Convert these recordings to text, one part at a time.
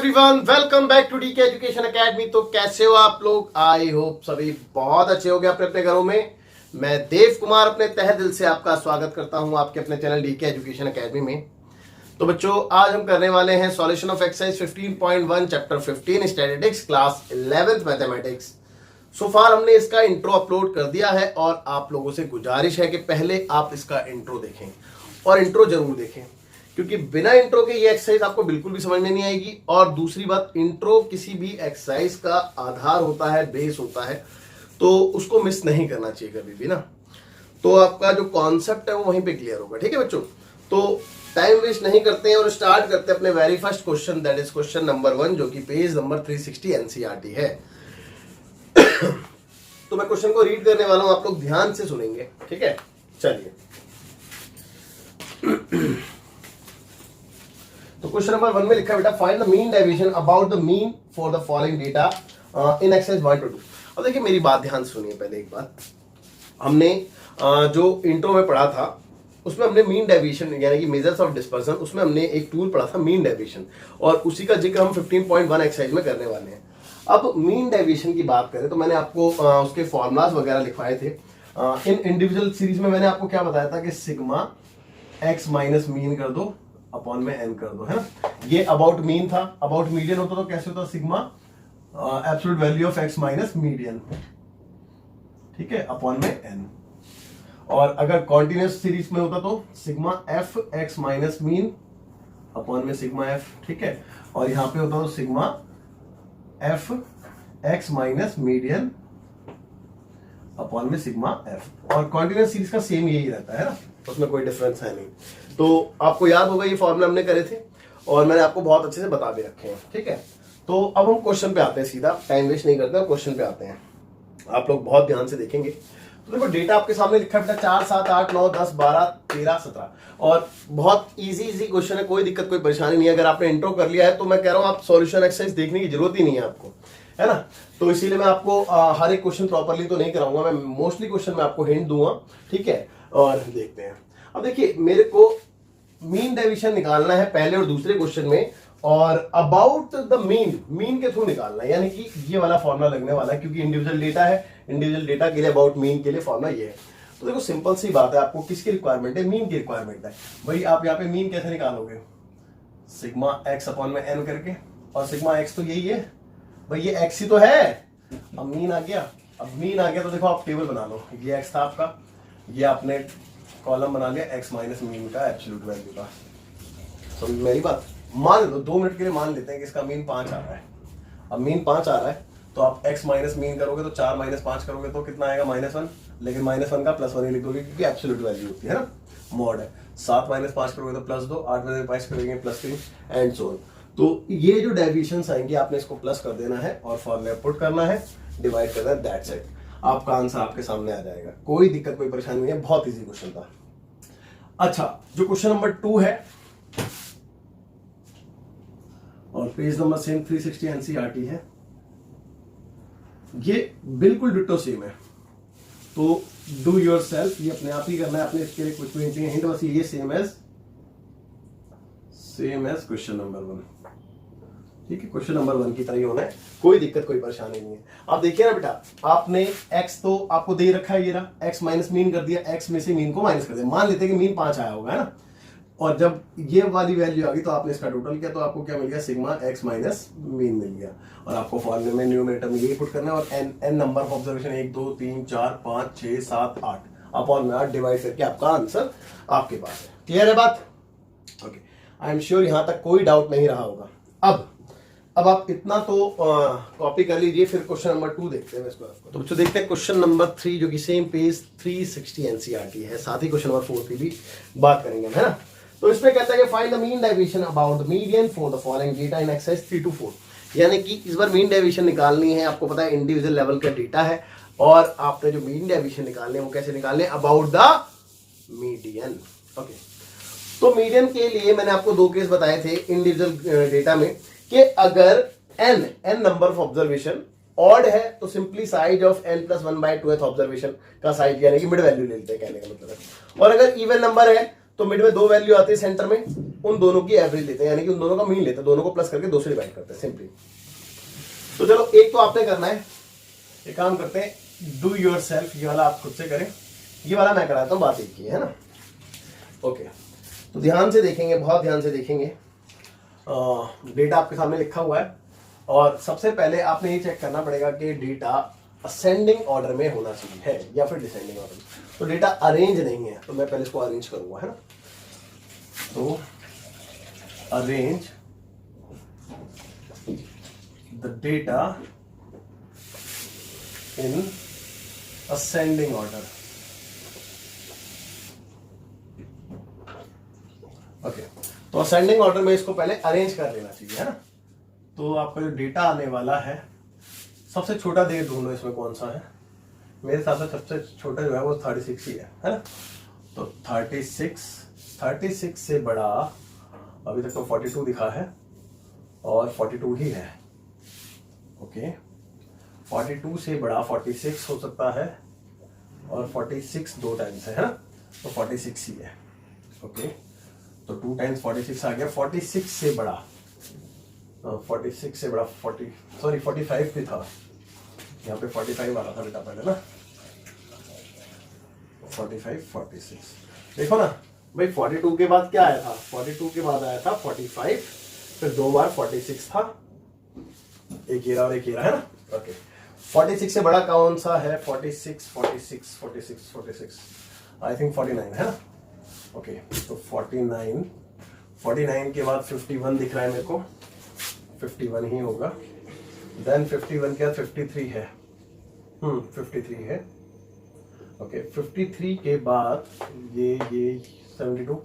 Everyone, welcome back to DK education academy. तो कैसे हो आप लोग? आई होप सभी बहुत अच्छे हो गए अपने अपने घरों में। मैं देव कुमार अपने तहे दिल से आपका स्वागत करता हूं आपके अपने चैनल डीके एजुकेशन एकेडमी में। तो बच्चों, आज हम करने वाले हैं solution of exercise 15.1 chapter 15 statistics class 11th mathematics. So far हमने इसका इंट्रो अपलोड कर दिया है और आप लोगों से गुजारिश है कि पहले आप इसका इंट्रो देखें और इंट्रो जरूर देखें, क्योंकि बिना इंट्रो के ये एक्सरसाइज आपको बिल्कुल भी समझ में नहीं आएगी। और दूसरी बात, इंट्रो किसी भी एक्सरसाइज का आधार होता है, बेस होता है, तो उसको मिस नहीं करना चाहिए कभी भी ना। तो आपका जो कॉन्सेप्ट है वो वहीं पे क्लियर होगा। ठीक है बच्चों, तो टाइम वेस्ट नहीं करते हैं और स्टार्ट करते हैं अपने very first question, that is question number 1, जो कि पेज नंबर 360 एनसीईआरटी है। तो मैं क्वेश्चन को रीड करने वाला हूं, आप लोग ध्यान से सुनेंगे। ठीक है, चलिए। तो क्वेश्चन नंबर 1 में लिखा है बेटा, find the mean deviation about the mean for the following data in exercise 1 to 2। अब देखिए, मेरी बात ध्यान से सुनिए। पहले एक बात, हमने जो इंट्रो में पढ़ा था उसमें हमने मीन डेविएशन यानी कि मेजर्स ऑफ डिस्पर्सन, उसमें हमने एक टूल पढ़ा था मीन डेविएशन, और उसी का जिक्र हम 15.1 एक्सरसाइज में करने वाले हैं। अब मीन डेविएशन की बात करें तो मैंने आपको उसके फॉर्मूलाज वगैरह लिखवाए थे। इन इंडिविजुअल सीरीज में मैंने आपको क्या बताया था कि सिग्मा एक्स माइनस मीन कर दो अपॉन में एन कर दो, है ना। ये अबाउट मीन था। अबाउट मीडियन होता तो कैसे होता? Sigma absolute value of x minus median, ठीक है, अपॉन में एन। और अगर कॉन्टिन्यूस सीरीज में होता तो sigma F x minus mean upon में सिग्मा एफ, ठीक है। और यहां पे होता तो sigma F x minus median upon में सिग्मा एफ। और कॉन्टिन्यूस सीरीज का सेम यही रहता है ना, उसमें कोई डिफरेंस है नहीं। तो आपको याद होगा ये फॉर्मूला हमने करे थे और मैंने आपको बहुत अच्छे से बता भी रखे हैं। ठीक है, तो अब हम क्वेश्चन पे आते हैं, सीधा टाइम वेस्ट नहीं करते और क्वेश्चन पे आते हैं। आप लोग बहुत ध्यान से देखेंगे। तो देखो, डेटा आपके सामने लिखा है बेटा 4, 7, 8, 9, 10, 12, 13, 17, और बहुत इजी क्वेश्चन है, कोई दिक्कत कोई परेशानी नहीं है। अगर आपने इंट्रो कर लिया है तो मैं कह रहा हूं आप सॉल्यूशन एक्सरसाइज देखने की जरूरत ही नहीं है आपको, है ना। तो इसीलिए मैं आपको हर एक क्वेश्चन प्रॉपरली तो नहीं कराऊंगा, मैं मोस्टली क्वेश्चन में आपको हिंट दूंगा। ठीक है, और देखते हैं। अब देखिए, मेरे को मीन डेविएशन निकालना है पहले और दूसरे क्वेश्चन में, और अबाउट द मीन के थ्रू निकालना है, यानी कि ये वाला फॉर्मूला लगने वाला है, क्योंकि इंडिविजुअल डेटा है। इंडिविजुअल डेटा के लिए अबाउट मीन के लिए फॉर्मूला ये है। तो देखो, सिंपल सी बात है, आपको किसकी रिक्वायरमेंट है? मीन की रिक्वायरमेंट है। भाई आप यहाँ पे मीन कैसे निकालोगे? सिग्मा एक्स अपॉन में एन करके, और सिग्मा एक्स तो यही है भाई, ये एक्स ही तो है। अब मीन आ गया। अब मीन आ गया तो देखो, आप टेबल बना लो। ये एक्स था आपका, ये आपने कॉलम बना लिया एक्स माइनस मीन का एब्सोल्यूट वैल्यू का। समझ मेरी बात? मान लो 2 मिनट के लिए मान लेते हैं कि इसका मीन 5 आ रहा है। अब मीन 5 आ रहा है तो आप x माइनस मीन करोगे तो 4 माइनस 5 करोगे तो कितना आएगा? -1। लेकिन -1 का +1 ही लिख दोगे, क्योंकि एब्सोल्यूट वैल्यू होती है ना, मॉड है। 7 माइनस 5 करोगे तो +2, 8 माइनस 5 करोगे +3 एंड सो ऑन। तो ये जो डेविएशंस आएंगे आपने इसको प्लस कर देना है और फॉर्मूला पुट करना है, डिवाइड करना है, दैट्स इट। आपका आंसर आपके सामने आ जाएगा। कोई दिक्कत कोई परेशानी नहीं है, बहुत इजी क्वेश्चन था। अच्छा, जो क्वेश्चन नंबर 2 है और पेज नंबर सेम 360 एनसीईआरटी है, ये बिल्कुल डिट्टो सेम है। तो डू योर सेल्फ, ये अपने आप ही करना है, अपने इसके लिए कुछ भी नहीं चाहिए हिंट, बस ये सेम एज क्वेश्चन नंबर 1। ठीक है, क्वेश्चन नंबर 1 की तरह ही होना है, कोई दिक्कत कोई परेशानी नहीं है। आप देखिए ना बेटा, आपने x तो आपको दे रखा है, ये रहा x माइनस मीन कर दिया, x में से मीन को माइनस कर दिया। मान लेते हैं कि मीन 5 आया होगा, है ना। और जब ये वाली वैल्यू आ गई तो आपने इसका टोटल किया तो आपको क्या मिल गया? सिग्मा एक्स माइनस मीन मिल गया। और आपको फॉर्मूले में न्यूमरेटर में यही पुट करना है, और n number of observation 1 2 3 4 5 6 7 8 upon में 8 डिवाइड करके आपका आंसर आपके पास है। क्लियर है बात? ओके, आई एम श्योर यहां तक कोई डाउट नहीं रहा होगा। अब आप इतना तो कॉपी कर लीजिए, फिर क्वेश्चन नंबर 2 देखते हैं इसको आपको। तो बच्चों देखते हैं क्वेश्चन नंबर 3, जो कि सेम पेज 360 एनसीईआरटी है। साथ ही क्वेश्चन नंबर 4 की भी बात करेंगे, है ना। तो इसमें कहता है कि find the mean deviation about the median for the following data in exercise 3 to 4। यानी कि इस बार मीन डेविएशन निकालनी है। आपको पता है इंडिविजुअल लेवल का डेटा है, और आपने जो मीन डेविएशन निकालने वो कैसे निकालने? About the median. ओके, तो मीडियन के लिए मैंने आपको 2 केस बताए थे इंडिविजुअल डेटा में, कि अगर n number of observation odd है तो simply size of n + 1/2th observation का साइज, यानी कि मिड वैल्यू ले लेते हैं, कहने का मतलब है। और अगर इवन नंबर है तो मिड में 2 वैल्यू आती है सेंटर में, उन दोनों की एवरेज लेते हैं, यानी कि उन दोनों का मीन लेते हैं, दोनों को प्लस करके 2 से डिवाइड करते हैं सिंपली। तो चलो एक तो आपने करना है, एक काम करते हैं, डू योर सेल्फ, ये वाला आप खुद से करें, ये वाला मैं कराता हूँ, बात एक ही है ना। ओके, तो ध्यान से देखेंगे, बहुत ध्यान से देखेंगे। डेटा आपके सामने लिखा हुआ है और सबसे पहले आपने ये चेक करना पड़ेगा कि डेटा असेंडिंग ऑर्डर में होना चाहिए है या फिर डिसेंडिंग ऑर्डर में। तो डेटा अरेंज नहीं है, तो मैं पहले इसको अरेंज करूंगा, है ना। तो arrange the data in ascending order. Okay, तो असेंडिंग ऑर्डर में इसको पहले अरेंज कर लेना चाहिए, है ना। तो आपका जो डेटा आने वाला है, सबसे छोटा दे ढूंढो इसमें कौन सा है। मेरे हिसाब से सबसे छोटा जो है वो 36 ही है ना। तो 36 से बड़ा अभी तक तो 42 दिखा है और 42 ही है। ओके, 42 से बड़ा 46 हो सकता है और 46 2 टाइम्स है ना, तो 46 ही है। ओके, तो 2 टाइम्स 46 आ गया। 46 से बड़ा 45 भी था, यहाँ पे 45 आ रहा था बेटा पहले ना, 45 46। देखो ना भाई, 42 के बाद क्या आया था, 42 के बाद आया था 45, फिर 2 बार 46 था, एक ये रहा और एक ये रहा, है ना। ओके, 46 से बड़ा कौन सा है, 46 आई थिंक 49 है ना। ओके, तो 49 के बाद 51 दिख रहा है मेरे को, 51 ही होगा। देन 51 के बाद 53 है, 53 है। ओके, 53 के बाद ये 72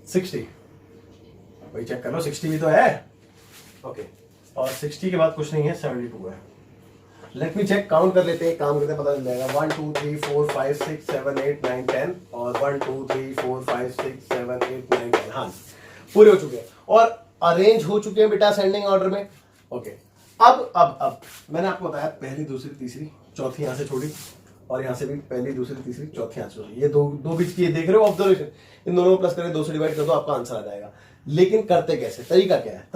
60, वही चेक कर लो, 60 भी तो है। ओके, और 60 के बाद कुछ नहीं है, 72 है। लेट मी चेक, काउंट कर लेते हैं, काम करते पता चल जाएगा। 1 2 3 4 5 6 7 8 9 10 और 1 2 3 4 5 6 7 8 9 10, हाँ पूरे हो चुके हैं और अरेंज हो चुके हैं बेटा असेंडिंग ऑर्डर में। ओके, अब मैंने आपको बताया पहली दूसरी तीसरी चौथी यहां से छोड़ी और यहां से भी पहली दूसरी तीसरी चौथी यहां से छोड़ी, ये दो बीच की देख रहे हो ऑब्जर्वेशन, इन दोनों को प्लस करके 2 से डिवाइड कर दो, आपका आंसर आ जाएगा। लेकिन करते कैसे, तरीका क्या है,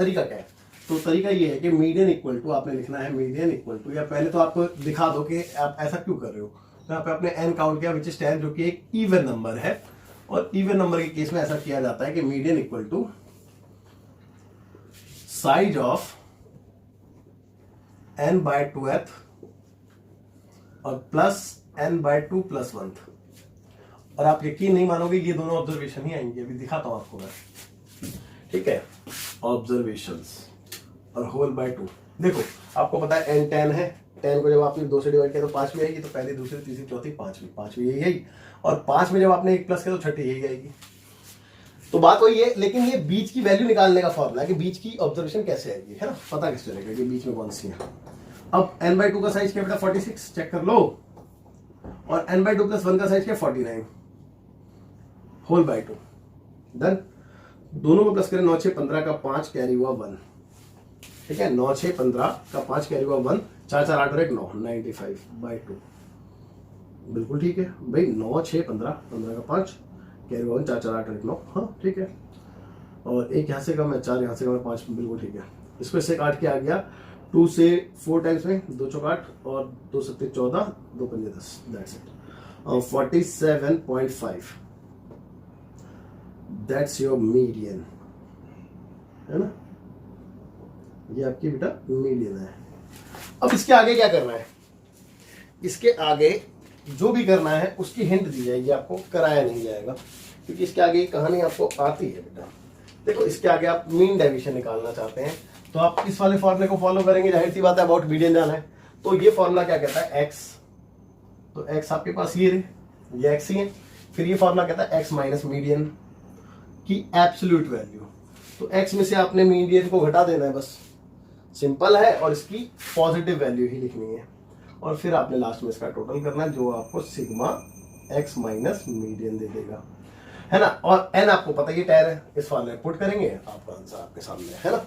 तो तरीका ये है कि मीडियन इक्वल टू आपने लिखना है, मीडियन इक्वल टू, या पहले तो आपको दिखा दो कि आप ऐसा क्यों कर रहे हो। तो यहाँ पे आपने n काउंट किया विच इज 10, जो कि एक इवन नंबर है और इवन नंबर के केस में ऐसा किया जाता है कि median equal to size of n/2th और प्लस n/2 + 1। और आप यकीन नहीं मानोगे, ये दोनों ऑब्जर्वेशन ही आएंगे, अभी दिखाता हूं आपको मैं, ठीक है। ऑब्जर्वेशंस और होल बाय 2, देखो आपको पता है n 10 है, 10 को जब आपने 2 से डिवाइड किया तो 5 में आएगी, तो पहली दूसरी तीसरी चौथी पांचवी यही, और 5 में जब आपने 1 प्लस किया तो छठी यही आएगी। तो बात वही है, लेकिन ये बीच की वैल्यू निकालने का फॉर्मूला है कि बीच की ऑब्जर्वेशन कैसे आएगी, है ना, पता कैसे चलेगा कि बीच में कौन सी है। अब n/2 का साइज क्या बेटा 46, चेक कर लो, और n/2 + 1 का साइज क्या 49 होल बाय 2। डन, दोनों को प्लस करें, 9 6 15 का 5 कैरी हुआ 1, ठीक है, 9 6 15 का 5 कैरी हुआ 1, 4 4 8 और 1 9, 95/2, बिल्कुल ठीक है भाई। 9 6 15 का 5 कैरी हुआ 1, 4 4 8 और 1 9, हाँ ठीक है। और एक यहाँ से कम है 4, यहाँ से कम है 5, बिल्कुल ठीक है। इसको इससे काट के आ गया 2 से 4 टाइम्स में, 2 चौक 8 और 2 7 14, 2 पंजे 10, that's it, 47.5, that's your median, है ना, ये आपकी बेटा मीडियन है। अब इसके आगे क्या करना है, इसके आगे जो भी करना है उसकी हिंट दी जाएगी आपको, कराया नहीं जाएगा, क्योंकि इसके आगे कहानी आपको आती है बेटा। देखो इसके आगे आप मीन डेविएशन निकालना चाहते हैं तो आप इस वाले फॉर्मूले को फॉलो करेंगे, जाहिर सी बात है अबाउट मीडियन जाना है। तो ये फॉर्मूला क्या कहता है, x, तो x आपके पास ये x ही है। फिर ये फॉर्मूला कहता है x माइनस मीडियन की एब्सोल्यूट वैल्यू, तो x में से आपने मीडियन को घटा देना है, बस सिंपल है, और इसकी पॉजिटिव वैल्यू ही लिखनी है, और फिर आपने लास्ट में इसका टोटल करना है, जो आपको सिग्मा x माइनस मीडियन दे देगा, है ना। और n आपको पता ही टैर है, इस फॉर्मूले में पुट करेंगे, आपका आंसर आपके सामने है ना।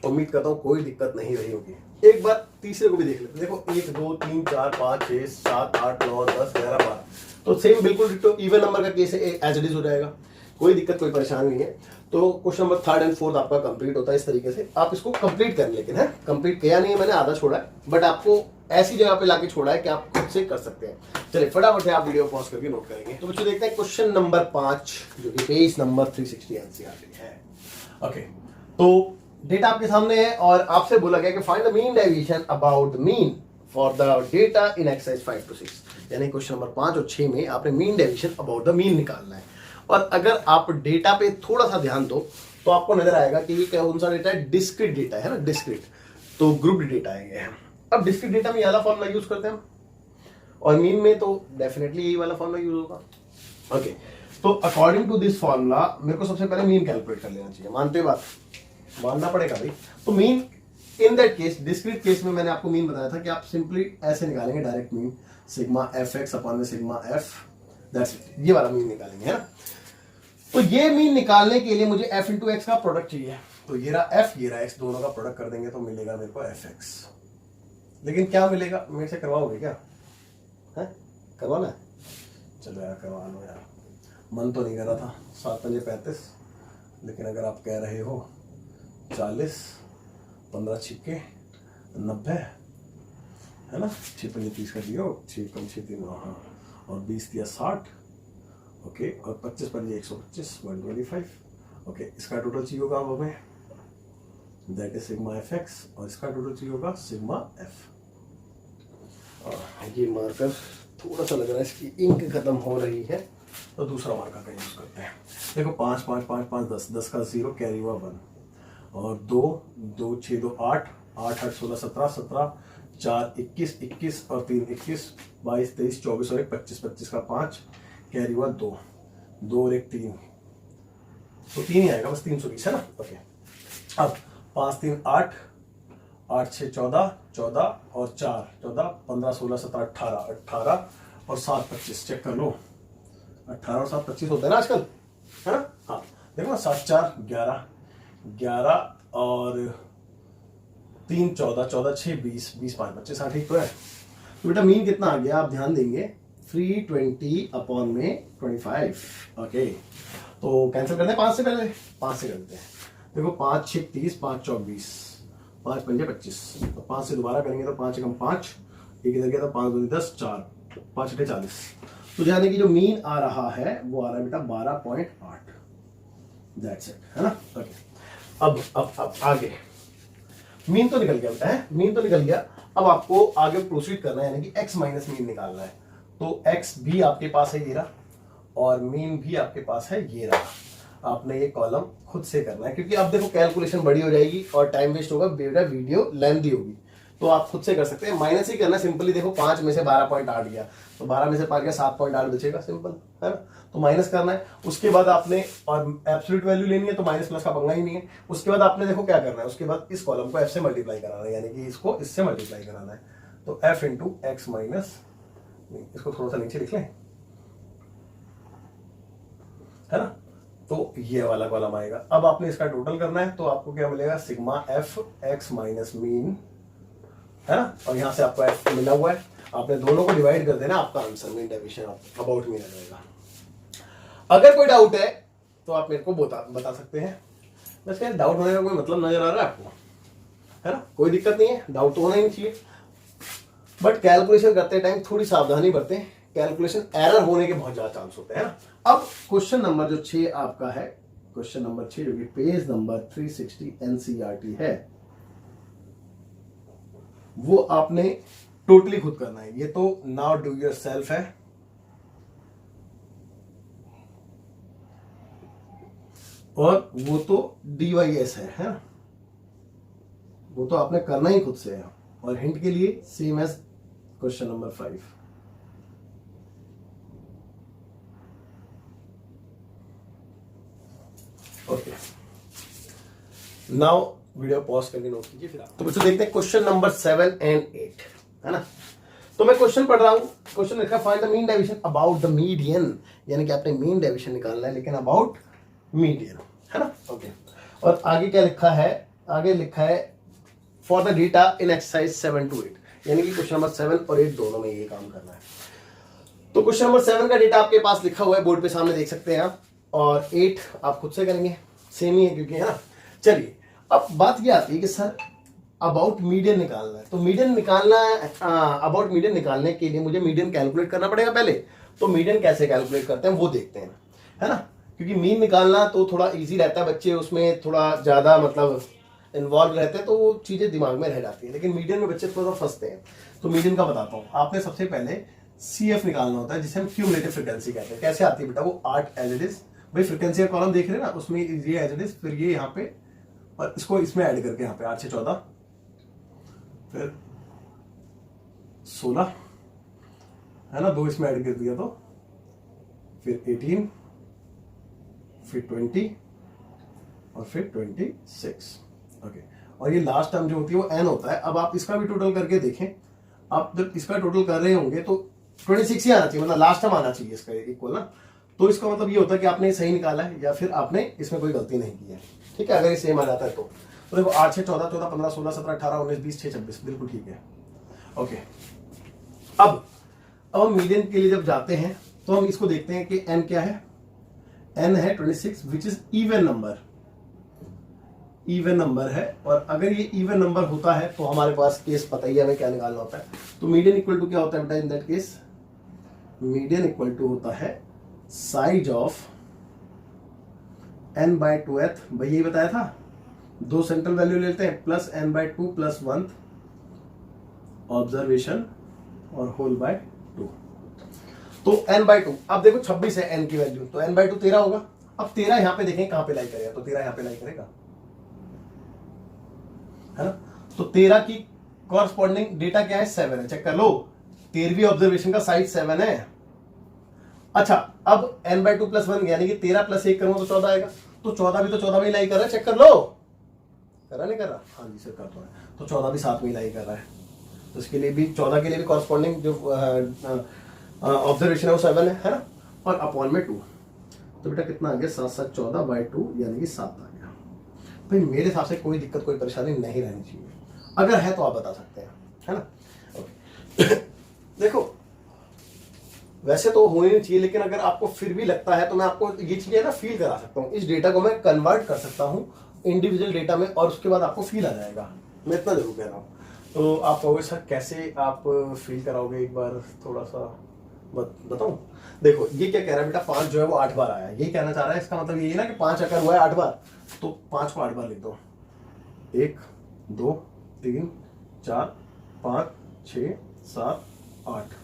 उम्मीद करता हूं कोई दिक्कत नहीं रही होगी। एक बार तीसरे को भी देख लेते, देखो 1 2 3 4 5 6 7 8 9 10 11 12, तो सेम बिल्कुल इवन नंबर का केस है, एज इट इज हो जाएगा। कोई दिक्कत कोई परेशानी नहीं है। तो question number 3rd and 4th आपका कंप्लीट होता है इस तरीके से। आप इसको कंप्लीट करें, लेकिन है कंप्लीट किया नहीं है मैंने, आधा छोड़ा है, बट आपको ऐसी जगह पे लाके छोड़ा है कि आप खुद से कर सकते हैं। चलिए फटाफट से आप वीडियो पॉज करके नोट करेंगे। तो बच्चों देखते हैं क्वेश्चन नंबर 5 जो कि पेज नंबर 360 एनसीईआरटी है। ओके, तो डेटा आपके सामने है और आपसे बोला गया कि find the mean deviation about the mean for the data in exercise 5 to 6, यानी क्वेश्चन नंबर 5 और 6 में आपने mean deviation about the mean निकालना है। और अगर आप डेटा पे थोड़ा सा ध्यान दो तो आपको नजर आएगा कि ये कौन सा डेटा है, डिस्क्रीट डेटा है ना, डिस्क्रीट, तो ग्रुप्ड डेटा है ये। अब डिस्क्रीट डेटा में ये वाला फॉर्मूला यूज करते हैं और मीन में तो डेफिनेटली यही वाला फॉर्मूला यूज होगा। ओके, तो अकॉर्डिंग टू दिस फॉर्मूला मेरे को सबसे पहले मीन कैलकुलेट कर लेना चाहिए। मानते हो बात? मानना पड़ेगा भाई। तो mean in that case, discrete case में मैंने आपको मीन बताया था कि आप सिंपली ऐसे निकालेंगे direct mean, sigma F x upon में सिग्मा एफ, दैट्स इट, ये वाला मीन निकालेंगे, है ना। तो ये मीन निकालने के लिए मुझे एफ इंटू एक्स का प्रोडक्ट चाहिए। तो ये रहा एफ, ये रहा एक्स, दोनों का प्रोडक्ट कर देंगे तो मिलेगा मेरे को एफ एक्स। लेकिन क्या मिलेगा, मेरे से करवाओगे क्या? है करवाना है? चलो यार करवा लो यार, मन तो नहीं कर रहा था। 7 पंजे 35, लेकिन अगर आप कह रहे हो 40, 15 छिक्के 90, है ना, 6 पंजे 30 का दियो, 6 कम 6 3, हाँ, और 20 दिया 60, ओके, और 25 पंजे 125, 125, ओके। इसका टोटल चाहिए होगा अब हमें, that is sigma F x, और इसका टोटल चाहिए होगा सिग्मा एफ। ये मार्कर थोड़ा सा लग रहा है इसकी इंक खत्म हो रही है, तो दूसरा मार्कर का यूज करते हैं। देखो 5 5 5 5 10, 10 का 0 कैरी हुआ 1, और 2 2 6 2 8 8 8 16 17 17 4 21 21 और 3 21 22 23 24 और 1 25 25 का 5 कैरी हुआ 2 2 और 1 3, तो 3 ही आएगा बस, 320 है ना। ओके, अब 5 3 8 8 6 14 14 और 4 14 15 16 17 18 18 और 7 25, चेक कर लो, 18 और 7 25 होता है ना आजकल, है ना। हाँ देखो ना, 7 4 11 11 और 3 14 14 6 20 20 5 25, हाँ ठीक तो है। तो बेटा मीन कितना आ गया, आप ध्यान देंगे 320 अपॉन में 25। ओके, तो कैंसिल करते हैं 5 से, पहले 5 से करते हैं। देखो 5 6 30, 5 24, 5 पंजे 25, तो 5 से दोबारा करेंगे तो 5 कम 5, एक इधर गया तो 5 2 10 4 5 6 40, तो यानी कि जो मीन आ रहा है वो आ रहा है बेटा 12.8, दैट्स इट, है ना। ओके, अब आगे मीन तो निकल गया बेटा, है मीन तो निकल गया। अब आपको आगे प्रोसीड करना है, यानी कि एक्स माइनस मीन निकालना है। तो एक्स भी आपके पास है ये रहा, और मीन भी आपके पास है ये रहा। आपने ये कॉलम खुद से करना है, क्योंकि अब देखो कैलकुलेशन बड़ी हो जाएगी और टाइम वेस्ट होगा, बेटा वीडियो लेंथी होगी, तो आप खुद से कर सकते हैं। माइनस ही करना सिंपली, देखो 5 में से 12.8 गया, तो 12 में से 5 गया 7.8 बचेगा, सिंपल है ना। तो माइनस करना है, उसके बाद आपने, और एब्सोल्यूट वैल्यू लेनी है तो माइनस प्लस का पंगा ही नहीं है। उसके बाद आपने देखो क्या करना है, उसके बाद इस कॉलम को एफ से मल्टीप्लाई कराना है, यानी कि इसको इससे मल्टीप्लाई कराना है। तो एफ इंटू एक्स माइनस, इसको थोड़ा सा नीचे लिख लें, है ना, तो ये वाला कॉलम आएगा। अब आपने इसका टोटल करना है, तो आपको क्या मिलेगा, sigma F x minus mean, है ना, और यहां से आपको एफ मिला हुआ है, आपने दोनों को डिवाइड कर देना, आपका answer mean deviation about mean आ जाएगा। अगर कोई डाउट है तो आप मेरे को बता सकते हैं। बस क्या डाउट होने का कोई मतलब नजर आ रहा है आपको, है ना, कोई दिक्कत नहीं है, डाउट तो होना ही नहीं चाहिए, बट कैलकुलेशन करते टाइम थोड़ी सावधानी बरतें, कैलकुलेशन एरर होने के बहुत ज्यादा चांस होते हैं ना। अब क्वेश्चन नंबर जो 6 आपका है, क्वेश्चन नंबर 6 जो कि पेज नंबर 360 एनसीईआरटी है, वो आपने टोटली खुद करना है। ये तो नाउ डू योर सेल्फ है, और वो तो DYS है ना, वो तो आपने करना ही खुद से है। और हिंट के लिए same as question number 5। Okay, now video pause करके नोट कीजिए फिर आप। तो बच्चों देखते हैं क्वेश्चन नंबर 7 एंड 8, है ना। तो मैं क्वेश्चन पढ़ रहा हूं, क्वेश्चन लिखा find the mean deviation about the median, यानी कि आपने मीन डेविएशन निकालना है, लेकिन अबाउट मीडियन, है ना। ओके, और आगे क्या लिखा है, आगे लिखा है for the data in exercise 7 to 8, यानी कि क्वेश्चन नंबर 7 और 8 दोनों में ये काम करना है। तो क्वेश्चन नंबर 7 का डेटा आपके पास लिखा हुआ है बोर्ड पे सामने, देख सकते हैं आप, और 8 आप खुद से करेंगे, सेम ही है क्योंकि, है ना। चलिए अब बात ये आती है कि सर अबाउट मीडियन निकालना है, तो मीडियन निकालना है, अबाउट मीडियन निकालने के लिए मुझे मीडियन कैलकुलेट करना पड़ेगा पहले। तो मीडियन कैसे कैलकुलेट करते हैं वो देखते हैं, है ना, क्योंकि मीन निकालना तो थोड़ा इजी रहता है, बच्चे उसमें थोड़ा ज़्यादा मतलब इन्वॉल्व रहते हैं तो वो चीज़ें दिमाग में रह जाती है, लेकिन मीडियन में बच्चे थोड़ा सा फंसते हैं। तो मीडियन का बताता हूँ, आपने सबसे पहले CF निकालना होता है, जिसे हम क्यूमुलेटिव फ्रीक्वेंसी कहते हैं। कैसे आती है बेटा, वो 8 एज इट इज, भाई फ्रीक्वेंसी का कॉलम देख रहे हैं ना, उसमें ये एज इट इज, फिर ये यहाँ पे, और इसको इसमें ऐड करके यहाँ पे 8 से 14, फिर 16, है ना, 2 इसमें ऐड कर दिया तो फिर 18, फिर 20 और फिर 26। ओके, और ये लास्ट टर्म जो होती है वो n होता है। अब आप इसका भी टोटल करके देखें, आप जब इसका टोटल कर रहे होंगे तो 26 ही आना चाहिए, मतलब लास्ट टर्म आना चाहिए इसका इक्वल ना। तो इसका मतलब ये होता है कि आपने सही निकाला है या फिर आपने इसमें कोई गलती नहीं की है, ठीक है। अगर ये सेम आ जाता है तो देखो 8 6 14 14 15 16 17 18 19 20 6 26, बिल्कुल ठीक है। ओके, अब हम मीडियन के लिए जब जाते हैं तो हम इसको देखते हैं कि n क्या है। n है 26 which is even number, even number है। और अगर ये इवन नंबर होता है तो हमारे पास केस पता ही है हमें क्या निकालना होता है। तो मीडियन इक्वल टू क्या होता है बेटा in that case, median equal to होता है साइज ऑफ n/2th, भाई यही बताया था, 2 सेंट्रल वैल्यू लेते हैं प्लस n/2 प्लस 1 ऑब्जर्वेशन और होल बाय 2। तो n/2, अब देखो 26 है n की वैल्यू, तो n/2 13 होगा। अब 13 यहां पे देखें कहां पे लाई करेगा, तो 13 यहां पे लाई करेगा, है ना। तो 13 की कॉरस्पॉन्डिंग डेटा क्या है, 7 है, चेक कर लो। 13वीं ऑब्जर्वेशन का साइज 7 है। अच्छा, अब n/2 प्लस 1 यानी कि 13 प्लस 1 करूंगा तो 14 आएगा, तो 14 भी तो 14 में लाई कर रहा है, चेक कर लो, कर रहा नहीं कर रहा, हाँ जी सर कर रहा है, तो 14 भी साथ में लाई कर रहा है। तो इसके लिए भी 14 के लिए भी कॉरस्पॉन्डिंग जो ऑब्जर्वेशन है वो 7 है ना, और अपॉन में 2, तो बेटा कितना आ गया 7 7 14/2 यानी कि 7 आ गया। भाई मेरे हिसाब से कोई दिक्कत कोई परेशानी नहीं रहनी चाहिए, अगर है तो आप बता सकते हैं, है ना। ओके देखो वैसे तो होनी नहीं चाहिए, लेकिन अगर आपको फिर भी लगता है तो मैं आपको ये चीजें ना फील करा सकता हूँ, इस डेटा को मैं कन्वर्ट कर सकता हूँ इंडिविजुअल डेटा में, और उसके बाद आपको फील आ जाएगा, मैं इतना जरूर कह रहा हूँ। तो आप कहोगे सर कैसे आप फील कराओगे, एक बार थोड़ा सा बताऊं। देखो ये क्या कह रहा है बेटा, 5 जो है वो 8 बार आया, यही कहना चाह रहा है। इसका मतलब यही है ना कि 5 अगर हुआ है 8 बार, तो 5 को 8 बार लिख दो, 1 2 3 4 5 6 7 8,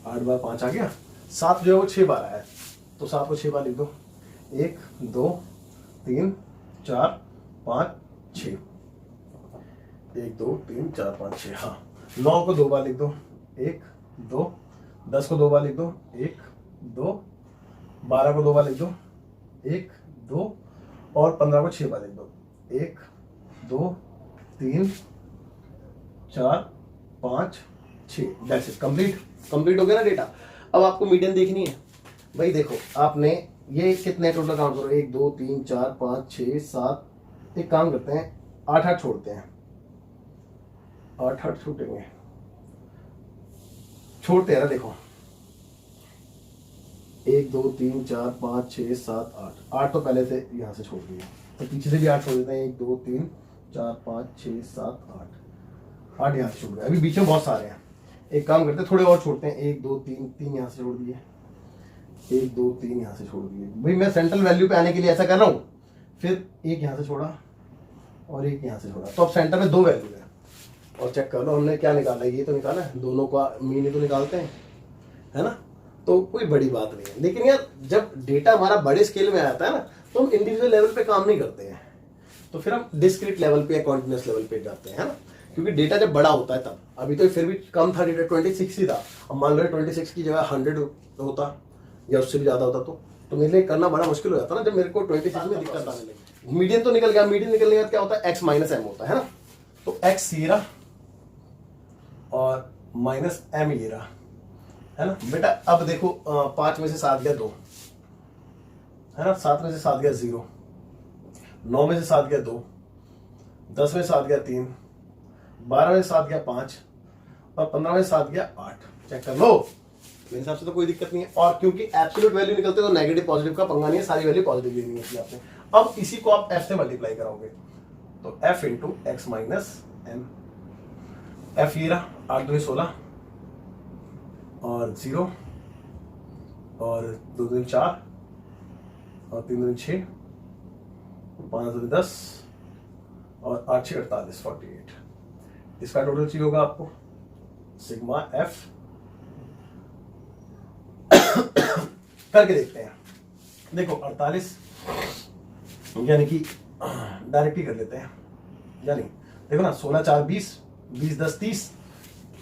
8 बार 5 आ गया। 7 जो है वो 6 बार आया है, तो 7 को 6 बार लिख दो, 1 2 3 4 5 6, 1 2 3 4 5 6, हाँ। 9 को 2 बार लिख दो, 1 2, 10 को 2 बार लिख दो, 1 2, 12 को 2 बार लिख दो, 1 2, और 15 को 6 बार लिख दो, 1 2 3 4 5 6, दैट्स इट, कंप्लीट हो गया ना डेटा। अब आपको मीडियन देखनी है, भाई देखो आपने ये कितने टोटल काउंट करो, 1 2 3 4 5 6 7, एक काम करते हैं 8 8 छोड़ते हैं, 8 8 छूटेंगे, छोड़ते हैं ना, देखो 1 2 3 4 5 6 7 8, 8 तो पहले से यहाँ से छोड़ दिए, तो पीछे से भी 8 छोड़ देते हैं, 1 2 3 4 5 6 7 8, 8 यहाँ से छोड़ गए। अभी बीच में बहुत सारे हैं, एक काम करते हैं थोड़े और छोड़ते हैं, 1 2 3 3 यहाँ से छोड़ दिए, 1 2 3 यहाँ से छोड़ दिए। भाई मैं सेंट्रल वैल्यू पे आने के लिए ऐसा कर रहा हूँ, फिर एक यहाँ से छोड़ा और एक यहाँ से छोड़ा, तो अब सेंटर में 2 वैल्यू है। और चेक कर लो हमने क्या निकाला है, ये तो निकाला है, दोनों का मीन ही तो निकालते हैं, है ना। तो कोई बड़ी बात नहीं है, लेकिन यार जब डेटा हमारा बड़े स्केल में आता है ना, तो हम इंडिविजुअल लेवल पे काम नहीं करते हैं, तो फिर हम डिस्क्रीट लेवल पे या कॉन्टिन्यूस लेवल पे जाते हैं, है ना। क्योंकि डेटा जब बड़ा होता है तब, अभी तो फिर भी कम था डेटा, 26 ही था, अब मान लो 26 की जगह 100 होता या उससे भी ज्यादा होता तो मेरे लिए करना बड़ा मुश्किल हो जाता ना, जब मेरे को 26 में दिक्कत आने लगी। मीडियन तो निकल गया, मीडियन निकलने के बाद क्या होता है, x माइनस एम होता है ना, तो x ये रहा और माइनस m ये रहा, है ना बेटा। अब देखो 5 में से 7 गया 2, है ना, 7 में से 7 गया 0, 9 में से 7 गया 2, 10 में से 7 गया 3, 12 में से 7 गया 5, और 15 में से 7 गया 8, चेक कर लो। मेरे हिसाब से तो कोई दिक्कत नहीं है। और क्योंकि एब्सोल्यूट वैल्यू निकलते तो नेगेटिव पॉजिटिव का पंगा नहीं है, सारी वैल्यू पॉजिटिव लेनी है आपने। अब इसी को आप f से मल्टीप्लाई कराओगे तो f into x minus m, f ये रहा 8 2 16 और 0 और 2 2 4 और 3 2 6 5 2 10 और 8 6 48 48। इसका टोटल चाहिए होगा आपको सिग्मा एफ। करके देखते हैं। देखो 48 यानी कि डायरेक्ट ही कर लेते हैं, यानी देखो ना 16 4 20 20 10 30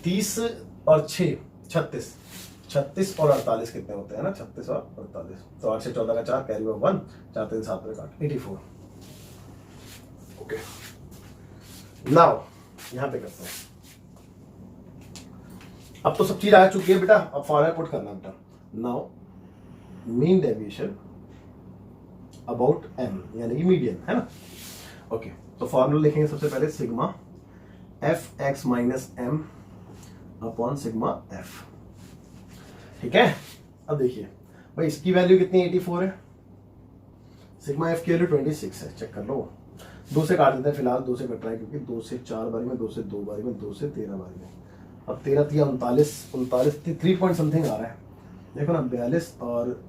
30 और 6 36 36 और 48 कितने होते हैं ना 36 और 48, तो 8 से 14 का 4 कैरी ओवर 1 4 3 7 में 84। ओके नाउ यहां पे करते हैं। अब तो सब चीज आ चुकी है बेटा, अब फॉर्मूला पुट करना बेटा। Now mean deviation about m यानी कि मीडियन है ना। ओके तो फॉर्मूला लिखेंगे सबसे पहले sigma F x minus m upon sigma f. ठीक है, अब देखिए भाई इसकी वैल्यू कितनी 84 है, सिग्मा एफ की वैल्यू 26 है। चेक कर लो, 2 से काट देते हैं फिलहाल, 2 से कट रहा है क्योंकि 2 से 4 बारी में, 2 से 2 बारी में, 2 से 13 बारी में। अब 13 3 39 39 3 पॉइंट समथिंग आ रहा है, देखो ना 42 और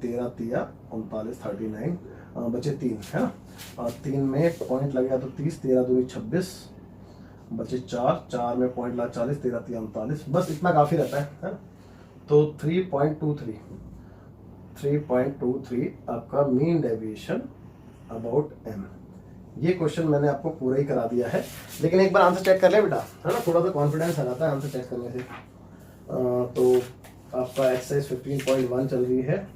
13 3 39 39 बचे 3 है ना, और 3 में पॉइंट लगेगा तो 30 13 2 26 बचे 4 4 में पॉइंट लगा 40 13 3 39, बस इतना काफी रहता है ना। तो 3.23 आपका मीन डेविएशन अबाउट एम। ये क्वेश्चन मैंने आपको पूरा ही करा दिया है, लेकिन एक बार आंसर चेक कर ले बेटा, है ना, थोड़ा सा कॉन्फिडेंस आ जाता है आंसर चेक करने से। तो आपका एक्सरसाइज 15.1 चल रही है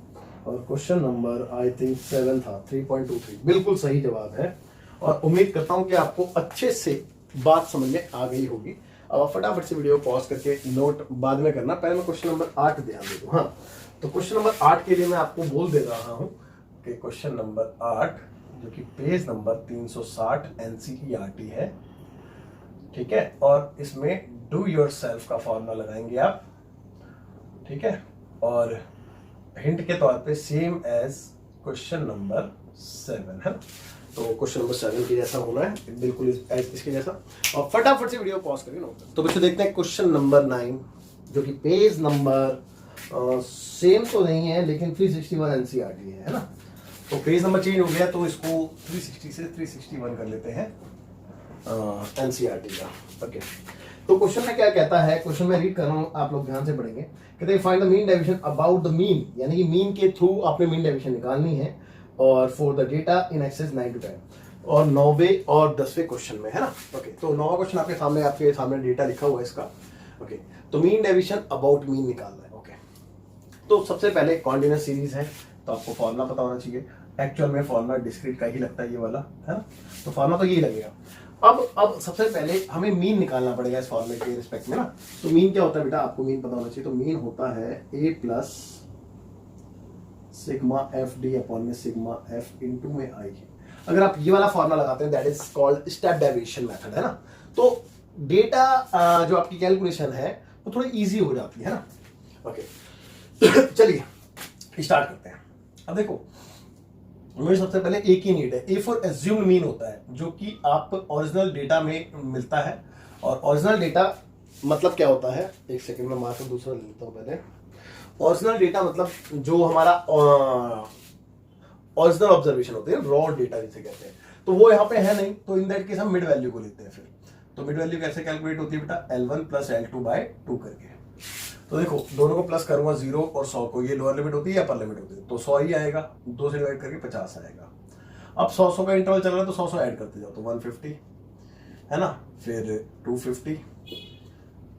और क्वेश्चन नंबर आई थिंक 7 था, 3.23 बिल्कुल सही जवाब है। और उम्मीद करता हूं कि आपको अच्छे से बात समझ में आ गई होगी। अब आप फटाफट से वीडियो पॉज करके नोट बाद में करना, पहले मैं क्वेश्चन नंबर 8 ध्यान दे दूं। हाँ, तो क्वेश्चन नंबर 8 के लिए मैं आपको बोल दे रहा हूं कि क्वेश्चन नंबर 8 जो कि पेज नंबर 360 एनसीईआरटी है, ठीक है, और इसमें डू योरसेल्फ का फॉर्मूला लगाएंगे आप, ठीक है, और हिंट के तौर पे सेम एज क्वेश्चन नंबर 7 है। तो क्वेश्चन नंबर 7 के जैसा होना है, बिल्कुल इसके जैसा। और फटाफट से वीडियो पॉज करके नोट। तो बच्चों देखते हैं क्वेश्चन नंबर 9 जो कि पेज नंबर सेम तो नहीं है लेकिन 361 एनसीईआरटी है ना। तो पेज नंबर चेंज हो गया तो इसको 360 से 361 कर लेते हैं एनसीईआरटी का। ओके, तो क्वेश्चन में क्या कहता है, क्वेश्चन में रीड कर रहा हूं, आप लोग ध्यान से पढ़ेंगे। कहते हैं find the mean deviation about the mean, यानी कि मीन के थ्रू आपने मीन डेविएशन निकालनी है, और for the data in excess 9 to 10, और 9वें और 10वें क्वेश्चन में है ना। ओके, तो 9वां क्वेश्चन आपके सामने डेटा लिखा हुआ है इसका। ओके, तो मीन डेविएशन अबाउट मीन निकालना है। ओके, तो सबसे पहले कॉन्टिन्यूअस सीरीज है तो आपको फॉर्मूला पता होना चाहिए। एक्चुअल में फॉर्मूला डिस्क्रीट का ही लगता है ये वाला, है ना, तो फॉर्मूला तो यही लगेगा। अब सबसे पहले हमें मीन निकालना पड़ेगा इस फॉर्मूले के रिस्पेक्ट में ना। तो मीन क्या होता है बेटा, आपको मीन पता होना चाहिए। तो मीन होता है a plus sigma F D upon में सिग्मा एफ इंटू में आई। अगर आप ये वाला फॉर्मूला लगाते हैं that is called step deviation method, है ना। तो डेटा जो आपकी कैलकुलेशन है वो थोड़ी इजी हो जाती है ना। ओके, चलिए स्टार्ट करते हैं। अब देखो, मुझे सबसे पहले एक ही नीड है, ए फॉर एज्यूम्ड मीन होता है जो कि आप ओरिजिनल डेटा में मिलता है। और ओरिजिनल डेटा मतलब क्या होता है, एक सेकंड में मार्कर दूसरा ले लेता हूं पहले। ओरिजिनल डेटा मतलब जो हमारा ओरिजिनल ऑब्जर्वेशन होते हैं, रॉ डेटा जिसे कहते हैं, तो वो यहाँ पे है नहीं, तो इन दैट केस हम मिड वैल्यू को लेते हैं। फिर तो मिड वैल्यू कैसे कैलकुलेट होती है बेटा, L1 प्लस L2 बाय 2 करके। तो देखो दोनों को प्लस करूंगा 0 और 100 को, ये लोअर लिमिट होती है या अपर लिमिट होती है, तो 100 ही आएगा, 2 से डिवाइड करके 50 आएगा। अब 100 का इंटरवल चल रहा है तो 100 ऐड करते जाओ तो 150 है ना, फिर 250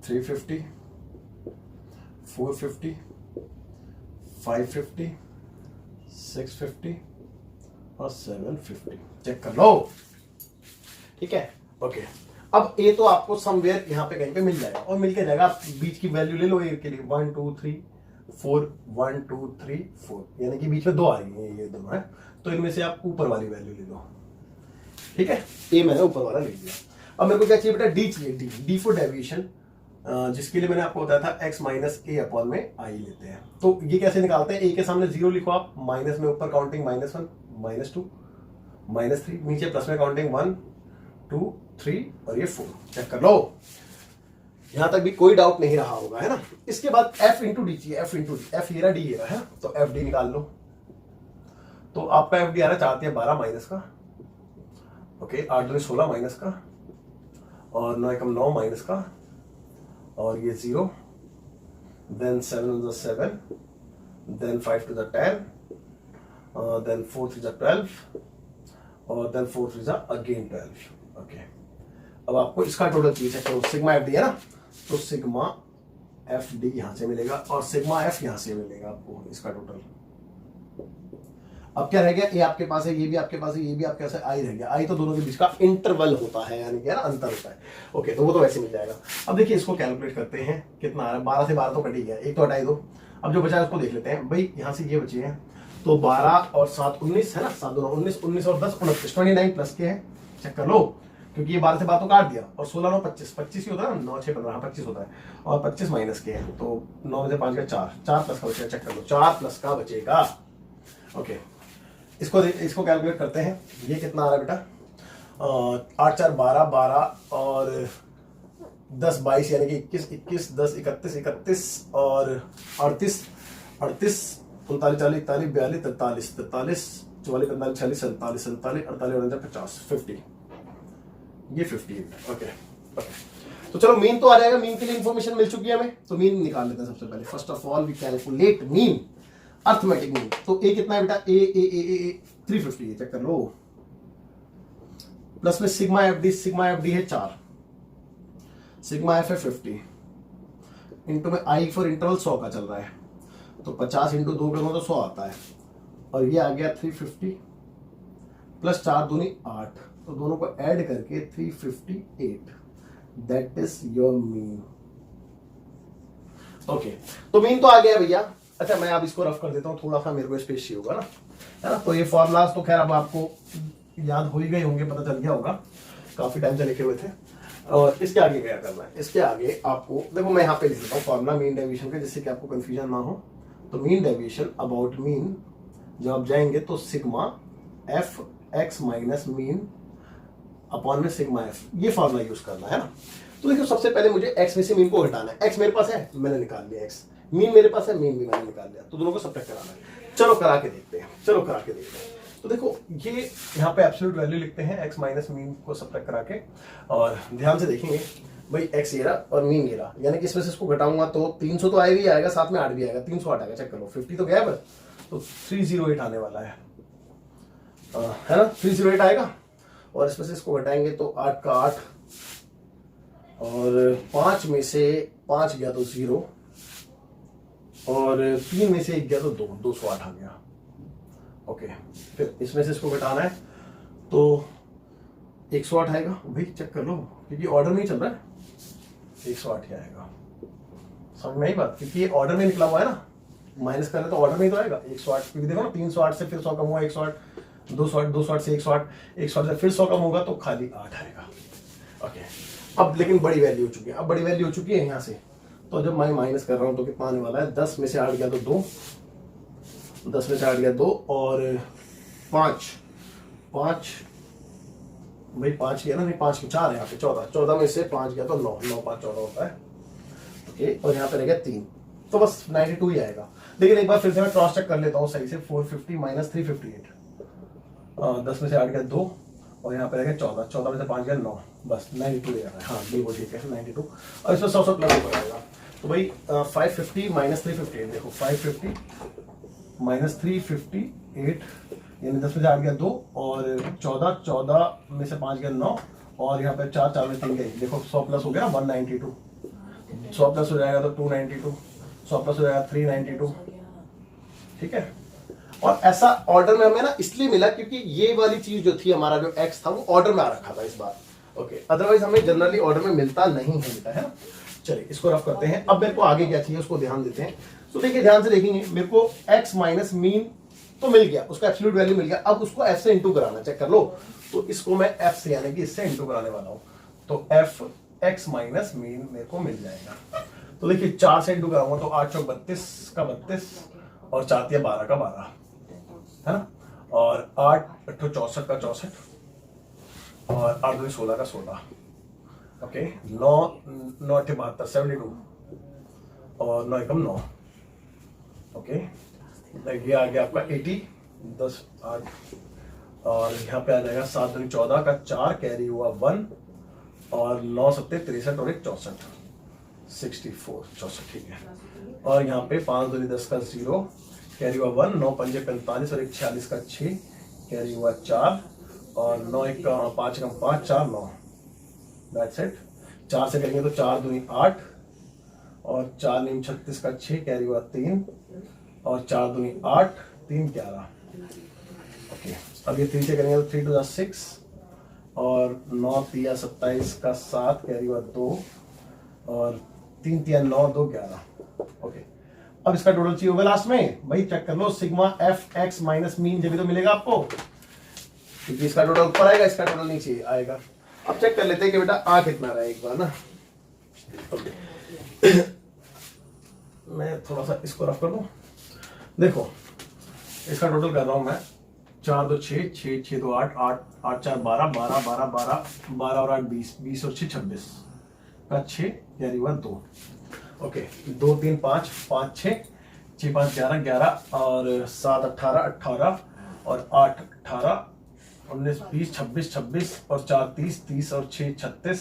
350 450 550 650 और 750। चेक कर लो, ठीक है। ओके, अब ए तो आपको समवेयर यहाँ पे कहीं पे मिल जाएगा, और मिल के जाएगा। आप बीच की वैल्यू ले लो ए के लिए, 1 2 3 4 1 2 3 4, यानी कि बीच में 2 आ रही है, ये दोनों है, तो इनमें से आप ऊपर वाली वैल्यू ले लो, ठीक है। ए मैंने ऊपर वाला ले लिया। अब मेरे को क्या चाहिए बेटा, डी चाहिए, डी फॉर डेविएशन जिसके लिए मैंने आपको बताया था x माइनस ए अपॉन में आई लेते हैं। तो ये कैसे निकालते हैं, ए के सामने 0 लिखो आप, माइनस में ऊपर काउंटिंग -1 -2 -3, नीचे प्लस में काउंटिंग 1 2 3 और ये 4। चेक कर लो, यहां तक भी कोई डाउट नहीं रहा होगा, है ना। इसके बाद f इंटू डी चाहिए, f इंटू डी, f ये रहा डी ये रहा है, तो एफ डी निकाल लो। तो आपका एफ डी आ रहा है 4 12 माइनस का, ओके, 8 2 16 माइनस का, और 9 1 9 माइनस का, और ये 0, देन 7 7, देन 5 2 10, देन 4 3 12, और देन 4 3 अगेन 12। ओके, अब आपको इसका टोटल चाहिए, चेक करो, सिग्मा एफ डी है ना, तो सिग्मा एफ डी यहां से मिलेगा और सिग्मा एफ यहां से मिलेगा आपको, इसका टोटल। अब क्या रह गया, ए आपके पास है, ये भी आपके पास है, ये भी आपके पास है, आई रह गया। आई तो दोनों के बीच का इंटरवल होता है, यानी कि अंतर होता है। ओके, तो वो तो वैसे मिल जाएगा। अब देखिए इसको कैलकुलेट करते हैं, कितना आ रहा है, 12 से 12 तो कट ही गया, एक तो हटाई दो। अब जो बचा है उसको देख लेते हैं भाई, यहाँ से ये बचे हैं, तो 12 और 7 19 है ना, 7 2 19, 19 और 10 29, 29 प्लस के है, चेक कर लो, क्योंकि ये 12 से 12 तो काट दिया, और 16 9 25, 25 ही होता है ना, 9 6 15 25 होता है, और 25 माइनस के है, तो 9 में से 5 का 4, 4 प्लस का बचेगा, चेक कर लो, 4 प्लस का बचेगा। ओके, इसको कैलकुलेट करते हैं, ये कितना आ रहा है बेटा, 8 4 12 12 और 10 22, यानी कि 21 21 10 31 31 और 38 38 39 40 41 42 43 43 44 45 46 47 47 48 50 50, ये 50। ओके, तो चलो मीन तो आ जाएगा, मीन के लिए इंफॉर्मेशन मिल चुकी है हमें, तो मीन निकाल लेते हैं सबसे पहले। First of all we calculate mean, arithmetic mean. तो ए कितना है बेटा, ए 350 है, चेक कर लो, प्लस में सिग्मा एफ डी है 4, सिग्मा एफ है 50, इंटू में आई फॉर इंटरवल 100 का चल रहा है, तो 50 इंटू 2 करो तो 100 आता है, और ये आ गया 350 प्लस 4 दूनी 8, तो दोनों को ऐड करके 358, that is your mean. Okay, तो मीन तो आ गया भैया। अच्छा, मैं अब इसको रफ कर देता हूँ, थोड़ा सा मेरे को स्पेस चाहिए होगा ना, है ना। तो ये फॉर्मूलाज तो खैर अब आपको याद हो ही गए होंगे, पता चल गया होगा, काफी टाइम से लिखे हुए थे। और इसके आगे क्या करना है, इसके आगे आपको देखो, मैं यहाँ पे लिख देता हूँ फॉर्मूला मीन डेविएशन का, जिससे कि आपको कंफ्यूजन ना हो। तो मीन डेविएशन अबाउट मीन, जब आप जाएंगे तो sigma F x minus mean upon में सिग्मा एफ, ये फॉर्मूला यूज करना है ना। तो देखो, सबसे पहले मुझे एक्स में से मीन को घटाना है, एक्स मेरे पास है, मैंने निकाल लिया एक्स, मीन मेरे पास है, मीन भी मैंने निकाल लिया, तो दोनों को सब्ट्रैक्ट कराना है। चलो करा के देखते हैं, तो देखो ये यहाँ पे एब्सोल्यूट वैल्यू लिखते हैं, एक्स माइनस मीन को सब्ट्रैक्ट करा के, और ध्यान से देखेंगे भाई, एक्स ये रहा और मीन ये रहा, यानी कि इसमें से इसको घटाऊंगा तो 300 तो आएगा ही आएगा, साथ में 8 भी आएगा, 308 आएगा, चेक कर लो, 50 तो गया बस, तो 308 आने वाला है ना, 308 आएगा, और इसमें से इसको घटाएंगे तो 8 का 8, और 5 में से 5 गया तो 0, और 3 में से 1 गया तो 2, 208 आ गया। ओके, फिर इसमें से इसको घटाना है तो 108 आएगा भाई, चेक कर लो, क्योंकि ऑर्डर नहीं चल रहा है, 108 ही आएगा। समझ में आई बात, क्योंकि ये ऑर्डर में निकला हुआ है ना, माइनस कर रहे तो ऑर्डर में ही तो आएगा 108, क्योंकि देखो ना 308 से फिर 100 कम हुआ 108, 208 से 108, 108 से फिर 100 कम होगा तो खाली 8 आएगा। ओके, अब लेकिन बड़ी वैल्यू हो चुकी है, अब बड़ी वैल्यू हो चुकी है यहाँ से, तो जब मैं माइनस कर रहा हूँ तो कितना आने वाला है, 10 में से 8 गया तो 2, 10 में से 8 गया 2, और 5 भाई 5 गया ना, नहीं 5 4 है यहाँ पे, 14 में से 5 गया तो 9, 9 5 14 होता है। ओके, और यहाँ पे रह गया 3, तो बस 92 ही आएगा। लेकिन एक बार फिर से मैं क्रॉस चेक कर लेता हूँ सही से, 450 माइनस 358, 10 में से 8 गया 2, और यहाँ पे रह गया 14 में से 5 गया 9, बस 92 ले रहा है, हाँ बिल्कुल ठीक है 92, और इसमें 100 प्लस ऊपर आएगा, तो भाई 550 माइनस 358, देखो 550 माइनस 358, यानी 10 में से 8 गया 2, और 14 में से 5 गया 9, और यहाँ पे 4 में 3 गई, देखो 100 प्लस हो गया 192, 100 प्लस हो जाएगा तो 292, 100 प्लस हो जाएगा 392, ठीक है। और ऐसा ऑर्डर में हमें ना इसलिए मिला क्योंकि ये वाली चीज जो थी, हमारा जो एक्स था वो ऑर्डर में आ रखा था इस बार। ओके, अदरवाइज हमें जनरली ऑर्डर में मिलता नहीं है बेटा, है ना। चलिए इसको रफ करते हैं। अब मेरे को आगे क्या चाहिए उसको ध्यान देते हैं। तो देखिए ध्यान से देखेंगे, मेरे को एक्स माइनस मीन तो मिल गया, उसका एब्सोल्यूट वैल्यू मिल गया। अब उसको एफ से इंटू कराना, चेक कर लो। तो इसको मैं एफ से यानी कि इससे इंटू कराने वाला हूं। तो एफ एक्स माइनस मीन मेरे को मिल जाएगा। तो देखिए 4 से इंटू कराऊंगा तो 8 चौक 32 का 32 और 4 तिया 12 का 12 है ना, और 8 अट्ठो 64 का 64 और 8 दूनी 16 का 16। ओके 9 9 अट्ठे 72 72 और 9 एकम 9। ओके ये आ गया आपका 80 10 8 और यहाँ पे आ जाएगा 7 दूनी 14 का 4 कैरी हुआ 1 और 9 सत्ते 63 और 1 64 64 64 ठीक है। और यहाँ पे 5 दूनी 10 का 0 कैरी हुआ 1 9 पंजे 45 और 1 46 का 6 कैरी हुआ 4 और 9 1 5 एकम 5 4 9 दैट्स इट। 4 से करेंगे तो 4 दूनी 8 और 4 नीम 36 का 6 कैरी हुआ 3 और 4 दूनी 8 3 11। ओके अब ये 3 से करेंगे तो 3 2 6 और 9 तिया 27 का 7 कैरी हुआ 2 और 3 तिया 9 2 11। ओके अब इसका टोटल चाहिए होगा लास्ट में, भाई चेक कर लो sigma F x minus mean जब भी तो मिलेगा आपको, क्योंकि इसका टोटल ऊपर आएगा इसका टोटल नीचे आएगा। अब चेक कर लेते हैं कि बेटा आ कितना रहा है एक बार ना। ओके मैं थोड़ा सा इसको रफ कर दूं। देखो इसका टोटल कर रहा हूं मैं 4 2 6 6 6 2 8 8 8 4 12 12 12 12 12 और 8 20 20 और 6 26 का 6 कैरी हुआ 2। ओके 2 3 5 5 6 6 5 11 11 और 7 18 18 और 8 18 19 20 26 26 और 4 30 30 और 6 36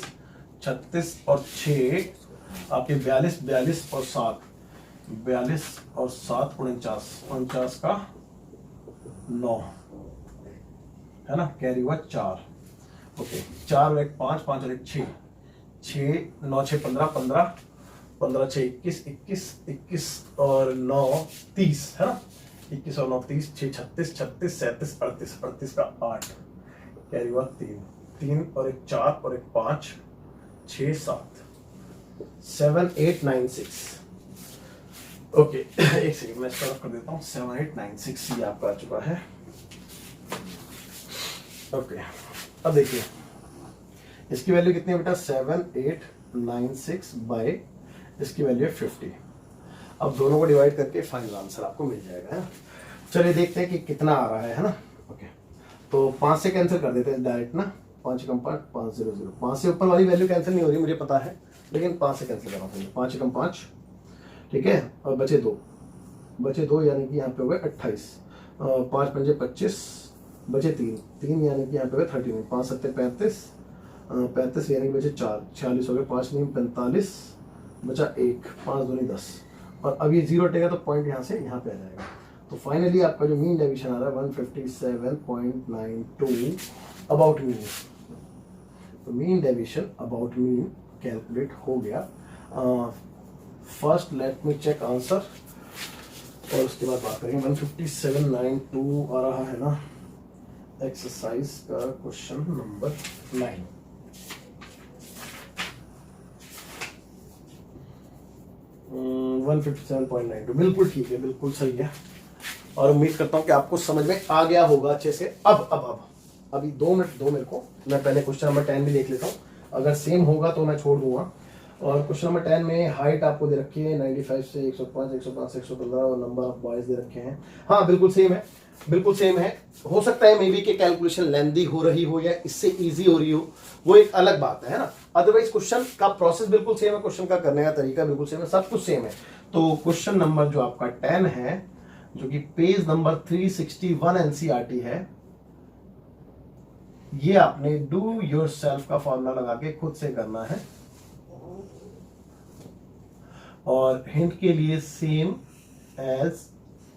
36 और 6 आपके 42 42 और 7 42 और 7 49 49 का 9 है ना, कैरी हुआ 4। ओके 4 और 1 5 5 और 1 6 6 9 6 15 15 15 6 21 21 21 और 9 30 है ना, 21 और 9 30 6 36 36 37 38 38 का 8 कैरी हुआ 3 3 और 1 4 और 1 5 6 7 7 8 9 6। ओके एक सेकंड मैं इसका रफ कर देता हूँ। 7 8 9 6 ये आपका आ चुका है। ओके अब देखिए इसकी वैल्यू कितनी है बेटा 7 8 9 6 बाय इसकी वैल्यू है 50। अब दोनों को डिवाइड करके फाइनल आंसर आपको मिल जाएगा है। चलिए देखते हैं कि कितना आ रहा है ना। ओके तो 5 से कैंसिल कर देते हैं डायरेक्ट ना, 5 एकम 5 5 0 0 5 से ऊपर वाली वैल्यू कैंसिल नहीं हो रही मुझे पता है, लेकिन 5 से कैंसिल कर रहा हूँ। 5 एकम 5 ठीक है और बचे 2 यानी कि यहाँ पे हो गए 28 5 पंजे 25 बचे 3 यानी कि यहाँ पे हो गए 39 5 सत्ते 35 35 यानी कि बचे 4 46 हो गए 5 नीम 45 बचा 1 5 दूनी 10 और अब ये 0 हटेगा तो पॉइंट यहाँ से यहाँ पे आ जाएगा। तो फाइनली आपका जो मीन डेविएशन आ रहा है 157.92 अबाउट मीन। तो mean deviation about mean calculate हो गया। First let me check answer और उसके बाद बात करेंगे। 157.92 आ रहा है ना, एक्सरसाइज का क्वेश्चन नंबर 9। uh, 157.92 बिल्कुल ठीक है, बिल्कुल सही है और उम्मीद करता हूं कि आपको समझ में आ गया होगा अच्छे से। अब अभी 2 मिनट दो मेरे को, मैं पहले क्वेश्चन नंबर 10 भी देख लेता हूँ, अगर सेम होगा तो मैं छोड़ दूंगा। और क्वेश्चन नंबर 10 में हाइट आपको दे रखी है 95 से 105 105 से 115 और नंबर ऑफ बॉयज दे रखे हैं। हाँ बिल्कुल सेम है, बिल्कुल सेम है। हो सकता है मे बी के कैलकुलेशन लेंदी हो रही हो या इससे इजी हो रही हो, वो एक अलग बात है ना। अदरवाइज क्वेश्चन का प्रोसेस बिल्कुल सेम है, क्वेश्चन का करने का तरीका बिल्कुल सेम है, सब कुछ सेम है। तो क्वेश्चन नंबर जो आपका 10 है, जो कि पेज नंबर 361 एनसीईआरटी है, ये आपने डू योरसेल्फ का फॉर्मूला लगा के खुद से करना है और हिंट के लिए सेम एज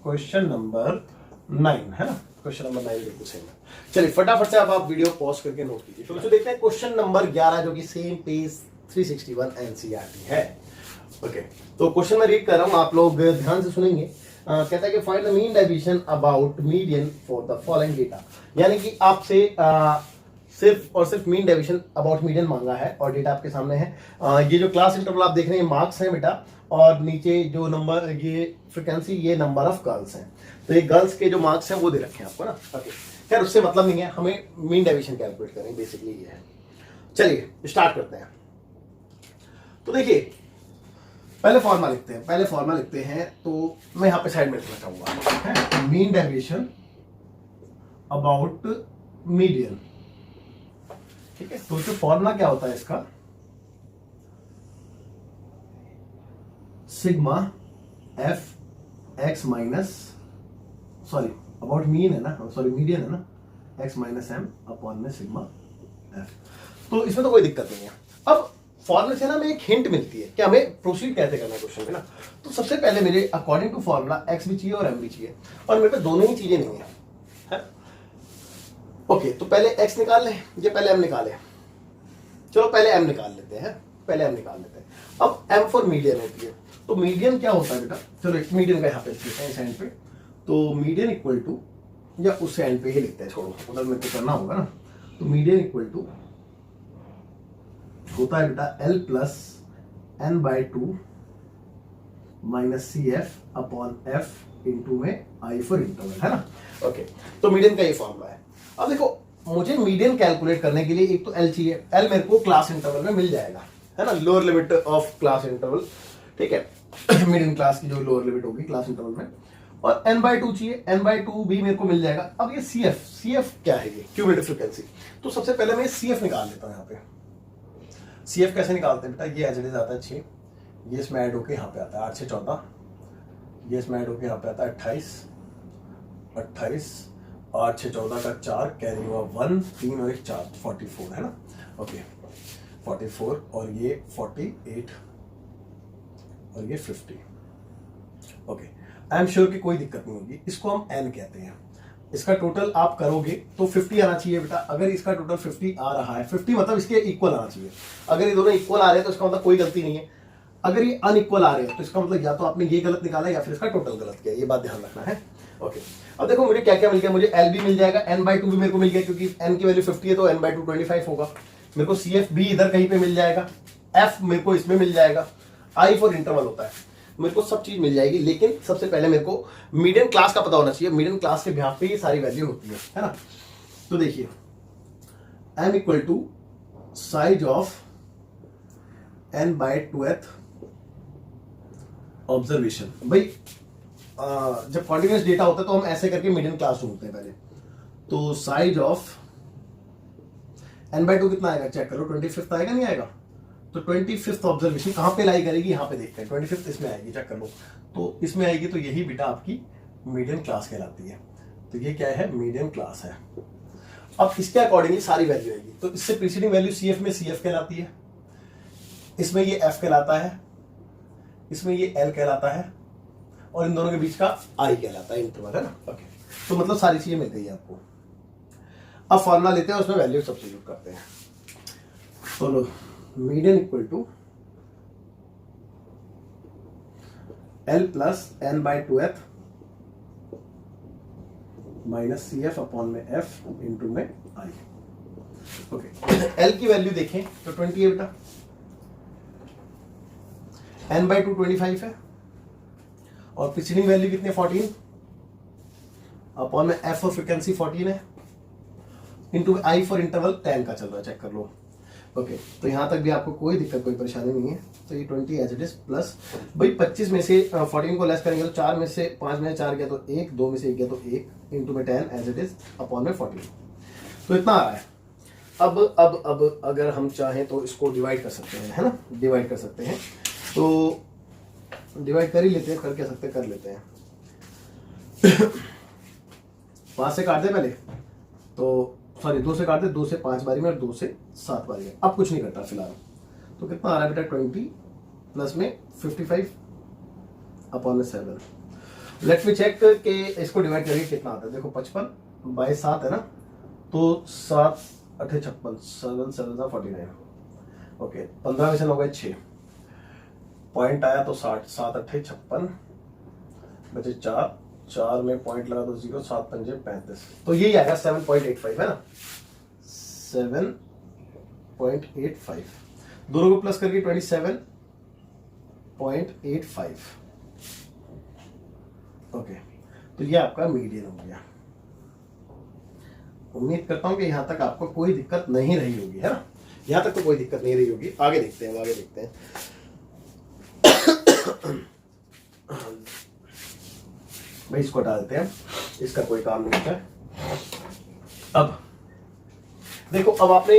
क्वेश्चन नंबर 9 है ना, क्वेश्चन नंबर 9 बिल्कुल सेम है। चलिए फटाफट से अब आप वीडियो पॉज करके नोट कीजिए। तो देखते हैं क्वेश्चन नंबर 11 जो कि सेम पेज 361 एनसीईआरटी है। ओके तो क्वेश्चन मैं रीड कर रहा हूं, आप लोग ध्यान से सुनेंगे। कहता है कि find the mean deviation about median for the following data, यानी कि आपसे सिर्फ और सिर्फ मीन डेविएशन अबाउट मीडियन मांगा है और डेटा आपके सामने है। ये जो क्लास इंटरवल आप देख रहे हैं मार्क्स हैं बेटा, और नीचे जो नंबर ये फ्रिक्वेंसी ये नंबर ऑफ गर्ल्स हैं। तो ये गर्ल्स के जो मार्क्स हैं वो दे रखे हैं आपको ना। ओके खैर उससे मतलब नहीं है, हमें मीन डेविएशन कैलकुलेट करें, बेसिकली ये है। चलिए स्टार्ट करते हैं। तो देखिए पहले फॉर्मूला लिखते हैं तो मैं यहां पे साइड में लिखना चाहूंगा, मीन डेविएशन अबाउट मीडियन। ठीक है, तो जो फॉर्मूला क्या होता है इसका, sigma F x minus, sorry about mean है ना, सॉरी मीडियन है ना, एक्स माइनस एम अपॉन में सिग्मा एफ। तो इसमें तो कोई दिक्कत नहीं है। अब फॉर्मूले से ना हमें एक हिंट मिलती है कि हमें प्रोसीड कैसे करना है क्वेश्चन में ना। तो सबसे पहले मेरे अकॉर्डिंग टू फॉर्मूला एक्स भी चाहिए और एम भी चाहिए, और मेरे पे दोनों ही चीजें नहीं है। ओके, तो पहले एक्स निकाल ले, ये पहले एम निकाले। चलो पहले एम निकाल लेते हैं, अब एम फॉर मीडियन होती है। तो मीडियन क्या होता है बेटा, चलो एक मीडियन का यहाँ पे लिखते हैं इस एंड पे। तो मीडियन इक्वल टू, या उस एंड पे ही लिखते हैं, छोड़ो उधर मेरे को करना होगा ना। तो मीडियन इक्वल टू होता है बेटा l plus N by two minus C F upon f into में आई फॉर इंटरवल, है ना। ओके, तो मीडियन का ये फॉर्मूला है। अब देखो मुझे मीडियन कैलकुलेट करने के लिए एक तो एल चाहिए, एल मेरे को क्लास इंटरवल में मिल जाएगा, है ना, lower limit of class interval. ठीक है, मीडियन क्लास की जो लोअर लिमिट होगी क्लास इंटरवल में। और n बाई टू चाहिए, n बाई टू भी मेरे को मिल जाएगा। अब ये सी एफ क्या है, ये क्यूमुलेटिव फ्रीक्वेंसी। तो सबसे पहले मैं सी एफ निकाल लेता हूँ यहाँ पे। सी एफ कैसे निकालते हैं बेटा, ये एज इट इज आता है 6, ये इसमें ऐड होके यहाँ पे आता है 8 6 14, ये इसमें ऐड होके यहाँ पे आता है 28 8 6 14 का 4 कैरी हुआ 1 3 और 1 4 44, है ना। ओके 44 और ये 48 और ये 50। ओके, आई एम श्योर कि कोई दिक्कत नहीं होगी। इसको हम एन कहते हैं। इसका टोटल आप करोगे तो 50 आना चाहिए बेटा। अगर इसका टोटल 50 आ रहा है, 50 मतलब इसके इक्वल आना चाहिए। अगर ये दोनों इक्वल आ रहे हैं तो इसका मतलब कोई गलती नहीं है। अगर ये अनइक्वल आ रहे हैं तो इसका मतलब या तो आपने ये गलत निकाला या फिर इसका टोटल गलत किया। ये बात ध्यान रखना है। ओके, अब देखो मुझे क्या क्या मिल गया। मुझे एल भी मिल जाएगा, एन बाई टू भी मेरे को मिल गया, क्योंकि एन की वैल्यू 50 है तो एन बाई टू 25 होगा। मेरे को सी एफ भी इधर कहीं पे मिल जाएगा, एफ मेरे को इसमें मिल जाएगा, आई फॉर इंटरवल होता है, मेरे को सब चीज मिल जाएगी। लेकिन सबसे पहले मेरे को मीडियन क्लास का पता होना चाहिए। मीडियन क्लास के बिहाफ पे ये सारी वैल्यू होती है ना। तो देखिए m equal to size of n by 2th observation. भाई जब कॉन्टिन्यूअस डेटा होता है तो हम ऐसे करके मीडियन क्लास ढूंढते हैं पहले। तो साइज ऑफ n बाय 2 कितना आएगा, चेक करो, 25th आएगा नहीं आएगा। तो 25th ऑब्जर्वेशन कहां पे लाई करेगी, यहां पे देखते हैं। 25th इसमें आएगी, चेक कर लो। तो इसमें आएगी, तो यही बेटा आपकी मीडियन क्लास कहलाती है। तो ये क्या है, मीडियन क्लास है। अब इसके अकॉर्डिंगली सारी वैल्यू आएगी। तो इससे प्रीसीडिंग वैल्यू सी एफ में सी एफ कहलाती है, इसमें ये एफ कहलाता है, इसमें ये एल कहलाता है, और इन दोनों के बीच का आई कहलाता है, इंटरवल, है ना। ओके, तो मतलब सारी चीजें मिल गई आपको। अब फॉर्मूला लेते हैं, उसमें वैल्यू सब्स्टिट्यूट करते हैं। तो median equal to L plus N by 2th minus C F upon में एफ इंटू में आई। ओके, एल की वैल्यू देखें तो 20 है बेटा, एन बाई 2 25 है, और प्रीसीडिंग वैल्यू कितनी 14 अपॉन में एफ और फ्रीक्वेंसी 14 है, इंटू आई फॉर इंटरवल 10 का चल रहा है, चेक कर लो। ओके, तो यहां तक भी आपको कोई दिक्कत कोई परेशानी नहीं है। तो ये 20 एज इट इज प्लस, भाई 25 में से 14 को लेस करेंगे तो 4 में से 5 में 4 गया तो 1, 2 में से 1 गया तो 1 इंटू में 10 एज इट इज अपॉन में 14। तो इतना आ रहा है। अब अगर हम चाहें तो इसको डिवाइड कर सकते हैं, है ना, डिवाइड कर सकते हैं। तो डिवाइड कर ही लेते हैं, कर क्या सकते कर लेते हैं। 5 से काट दे पहले, तो सॉरी 2 से काट दे, 2 से 5 बारी में और 2 से 7 बारी में। अब कुछ नहीं करता फिलहाल। तो कितना आ रहा है बेटा 20 प्लस में 55 अपॉन में 7। लेट मी चेक कि इसको डिवाइड करिए कितना आता है। देखो 55 बाई 7 है ना, तो 7 8 56, 7 7 49। ओके, 15 में से 9 गए 6, पॉइंट आया तो 60, 7 8 56 बचे 4, 4 में पॉइंट लगा तो 0, 7 5 35। तो यही आएगा 7.85, है ना, 7.85। दोनों को प्लस करके 27.85। ओके, तो ये आपका मीडियन हो गया। उम्मीद करता हूं कि यहां तक आपको कोई दिक्कत नहीं रही होगी, है ना। यहां तक तो कोई दिक्कत नहीं रही होगी। आगे देखते हैं, आगे देखते हैं। भाई इसको हटा देते हैं, इसका कोई काम नहीं होता है। अब देखो, अब आपने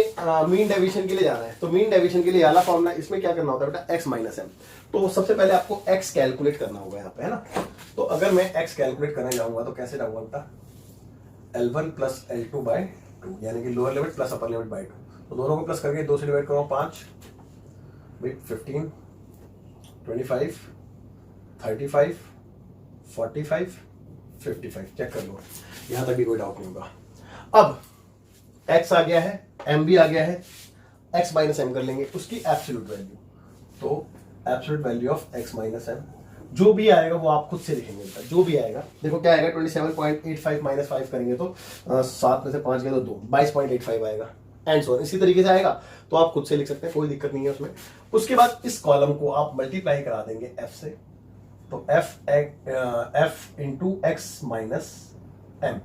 मीन डेविएशन के लिए जाना है, तो मीन डेविएशन के लिए वाला फॉर्मूला, इसमें क्या करना होता है बेटा, x माइनस एम। तो सबसे पहले आपको x कैलकुलेट करना होगा यहाँ पे, है ना। तो अगर मैं x कैलकुलेट करने जाऊंगा तो कैसे जाऊंगा बेटा, L1 प्लस L2 बाय 2, यानी कि lower limit plus upper limit by 2। तो दोनों को प्लस करके 2 से डिवाइड करो 5, 15, 25, 35, 45, 55। चेक कर लो, यहां तक भी कोई डाउट नहीं होगा। अब x आ गया है, m भी आ गया है, x माइनस एम कर लेंगे उसकी एब्सोल्यूट वैल्यू। तो absolute value of x minus M जो भी आएगा वो आप खुद से लिखेंगे, जो भी आएगा। देखो क्या आएगा, 27.85 माइनस 5 करेंगे तो 7 में से 5 गया तो 2, 22.85 आएगा, एंड सो इसी तरीके से आएगा। तो आप खुद से लिख सकते हैं, कोई दिक्कत नहीं है उसमें। उसके बाद इस कॉलम को आप मल्टीप्लाई करा देंगे f से, तो f into x minus M,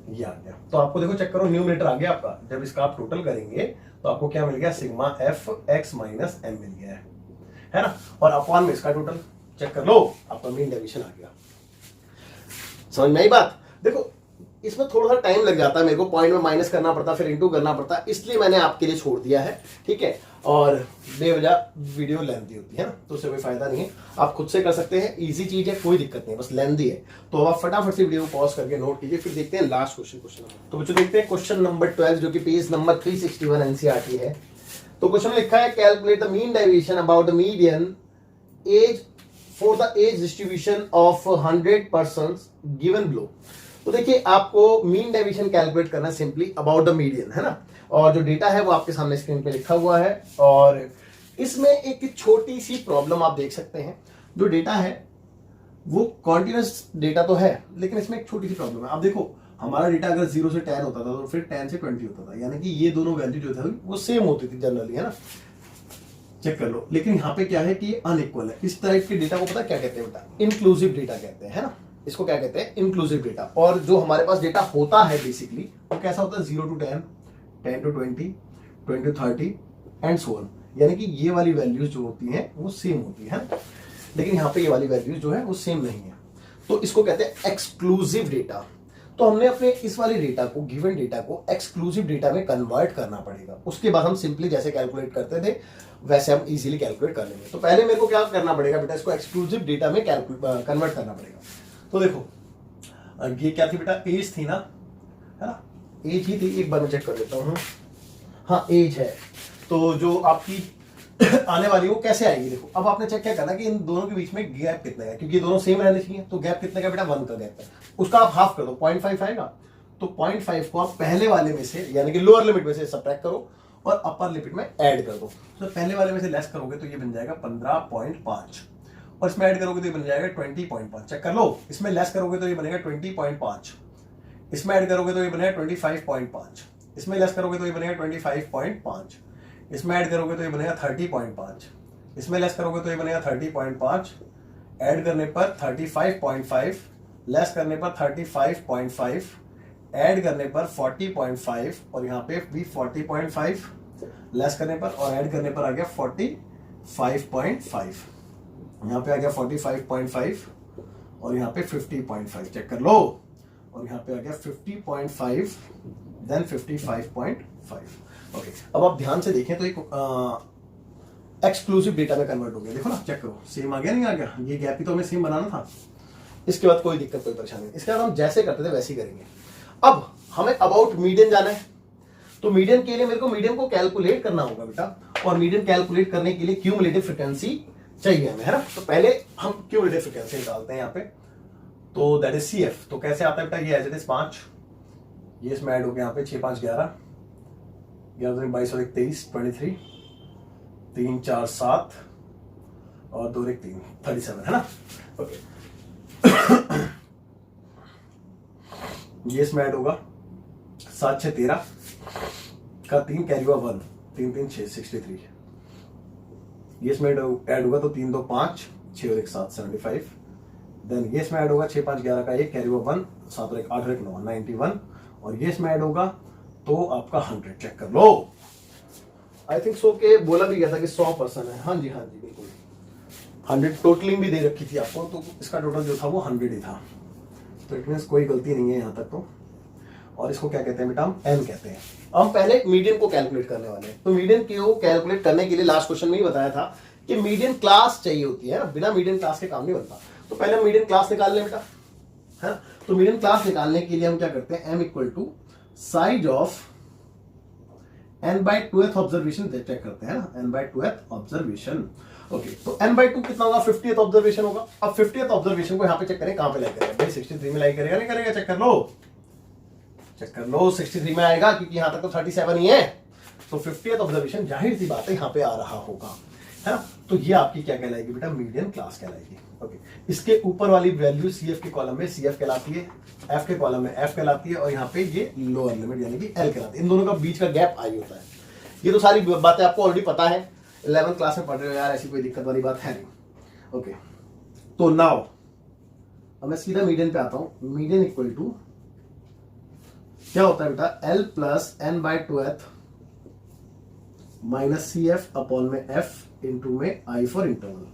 ये आ गया। तो आपको देखो, चेक करो, न्यूमरेटर आ गया आपका। जब इसका आप टोटल करेंगे तो आपको क्या मिल गया, sigma F x minus m मिल गया है ना। और अपॉन में इसका टोटल चेक कर लो, आपका मीन डेविएशन आ गया। समझ में आई बात। देखो इसमें थोड़ा सा टाइम लग जाता है, मेरे को पॉइंट में माइनस करना पड़ता, फिर इंटू करना पड़ता, इसलिए मैंने आपके लिए छोड़ दिया है, ठीक है। और बेवजह वीडियो लेंथी होती है ना, तो उससे कोई फायदा नहीं है, आप खुद से कर सकते हैं, इजी चीज है, कोई दिक्कत नहीं, बस लेंथी है। तो अब आप फटाफट से वीडियो को पॉज करके नोट कीजिए, फिर देखते हैं लास्ट क्वेश्चन। तो बच्चों देखते हैं क्वेश्चन नंबर 12, जो कि पेज नंबर 361 एनसीईआरटी है। तो क्वेश्चन में लिखा है, calculate the mean deviation about the median as for the age distribution of 100 persons given below. तो देखिए, आपको मीन डेविएशन कैलकुलेट करना है सिंपली अबाउट द मीडियन, है ना। और जो डेटा है वो आपके सामने स्क्रीन पे लिखा हुआ है, और इसमें एक छोटी सी प्रॉब्लम आप देख सकते हैं। जो डेटा है वो कॉन्टिन्यूस डेटा तो है, लेकिन इसमें एक छोटी सी प्रॉब्लम है। अब देखो, हमारा डेटा अगर 0 से 10 होता था तो फिर 10 से 20 होता था, यानी कि ये दोनों वैल्यू जो था वो सेम होती थी जनरली, है ना। चेक कर लो, लेकिन यहाँ पे क्या है कि ये अनइक्वल है। इस टाइप के डेटा को पता क्या कहते हैं बेटा, इंक्लूसिव डेटा कहते हैं, है ना। इसको क्या कहते हैं, इंक्लूसिव डेटा। और जो हमारे पास डेटा होता है बेसिकली वो कैसा होता है, 0 to 10, 10 to 20, 20 to 30 and so on, यानी कि ये वाली वैल्यूज जो होती हैं वो सेम होती है। लेकिन यहाँ पे ये वाली वैल्यूज जो है वो सेम नहीं है, तो इसको कहते हैं एक्सक्लूसिव डेटा। तो हमने अपने इस वाली डेटा को, गिवन डेटा को एक्सक्लूसिव डेटा में कन्वर्ट करना पड़ेगा। उसके बाद हम सिंपली जैसे कैलकुलेट करते थे वैसे हम इजीली कैलकुलेट कर लेंगे। तो पहले मेरे को क्या करना पड़ेगा बेटा, इसको एक्सक्लूसिव डेटा में कन्वर्ट करना पड़ेगा। तो देखो, ये क्या थी बेटा, एज थी ना, है ना, एज ही थी। एक बार मैं चेक कर लेता हूँ, हाँ एज है। तो जो आपकी आने वाली वो कैसे आएगी, देखो अब आपने चेक क्या करना कि इन दोनों के बीच में गैप कितना है, क्योंकि दोनों सेम रहने चाहिए। तो गैप कितने का बेटा, 1 का गैप है, उसका आप हाफ कर दो, 0.5 आएगा। तो 0.5 को आप पहले वाले में से, यानी कि लोअर लिमिट में से सब्ट्रैक्ट करो और अपर लिमिट में ऐड कर दो। तो पहले वाले में से लेस करोगे तो ये बन जाएगा 15.5, और इसमें ऐड करोगे तो ये बन जाएगा 20.5। चेक कर लो, इसमें लेस करोगे तो ये बनेगा 20.5, इसमें ऐड करोगे तो ये बनेगा 25.5, इसमें लेस करोगे तो ये बनेगा 25.5, इसमें ऐड करोगे तो ये बनेगा 30.5, इसमें लेस करोगे तो ये बनेगा 30.5, ऐड करने पर 35.5, लेस करने पर 35.5, ऐड करने पर 40.5, और यहाँ पे भी 40.5, लेस करने पर और ऐड करने पर आ गया 45.5, यहाँ पे आ गया 45.5, और यहाँ पे 50.5। चेक कर लो, और यहाँ पे आ गया 50.5, देन 55.5। ओके, अब आप ध्यान से देखें तो एक एक्सक्लूसिव डेटा में कन्वर्ट हो गया। देखो ना, चेक करो, सेम आ गया नहीं आ गया, ये गैप ही तो हमें सेम बनाना था। इसके बाद कोई दिक्कत, कोई परेशानी नहीं। इसके बाद हम जैसे करते थे वैसे ही करेंगे। अब हमें अबाउट मीडियन जाना है, तो मीडियन के लिए मेरे को मीडियन को कैलकुलेट करना होगा बेटा, और मीडियन कैलकुलेट करने के लिए क्यूमुलेटिव फ्रीक्वेंसी चाहिए हमें, है ना। तो पहले हम क्यूमुलेटिव फ्रीक्वेंसी निकालते हैं यहाँ पे, तो दैट इज CF। तो कैसे आता है बेटा, ये एज इट इज 5, ये इसमें ऐड हो गया यहाँ पे 6 5 11, 11 22 और 1 23, 23, 3 4 7 और 2 1 3, 37, है ना। ओके, ये इसमें ऐड होगा 7 6 13 का 3 कैरी हुआ 1, 3 3 6 63, ये इसमें ऐड होगा तो 3 2 5, 6 और 1 7 75, देन ये इसमें ऐड होगा 6 5 11 का 1 कैरी हुआ 1, 7 और 1 8 और 1 9 91, और ये इसमें ऐड होगा तो आपका 100। चेक कर लो, आई थिंक सो के बोला भी गया था कि 100% है। हाँ जी बिल्कुल। 100 टोटलिंग भी दे रखी थी आपको, तो इसका टोटल जो था वो 100 ही था। तो इट मीन्स कोई गलती नहीं है यहाँ तक तो। और इसको क्या कहते हैं बेटा, हम एन कहते हैं। हम पहले मीडियन को कैलकुलेट करने वाले हैं। तो मीडियन को कैलकुलेट करने के लिए लास्ट क्वेश्चन में ही बताया था कि मीडियन क्लास चाहिए होती है ना, बिना मीडियन क्लास के काम नहीं बनता। तो पहले हम मीडियन क्लास निकाल लें बेटा, है ना। तो मीडियन क्लास निकालने के लिए हम क्या करते हैं, m equal to size of n/2th observation check करते हैं ना, n/2th ऑब्जर्वेशन। ओके, तो n/2 कितना होगा, 50th ऑब्जर्वेशन होगा। अब 50th ऑब्जर्वेशन को यहाँ पे चेक करें, कहां पे लाई करेगा भाई, 63 में लाई करेगा, नहीं करेगा, चेक कर लो, चेक कर लो, 63 में आएगा क्योंकि यहां तक तो 37 ही है। तो 50th ऑब्जर्वेशन जाहिर सी बात है यहाँ पे आ रहा होगा, है ना। तो ये आपकी क्या कहलाएगी बेटा, मीडियन क्लास कहलाएगी। ओके, इसके ऊपर वाली वैल्यू CF के कॉलम में CF कहलाती है, F के कॉलम में F कहलाती है, और यहाँ पे ये लोअर लिमिट यानी कि L कहलाती है। इन दोनों का बीच का गैप I होता है। ये तो सारी बातें आपको ऑलरेडी पता है, 11th क्लास में पढ़ रहे हो यार, ऐसी कोई दिक्कत वाली बात है नहीं। ओके, तो नाउ अब मैं सीधा मीडियन पे आता हूं। मीडियन इक्वल टू क्या होता है बेटा, L plus n/2th minus CF upon में F इंटू में I फॉर इंटरवल।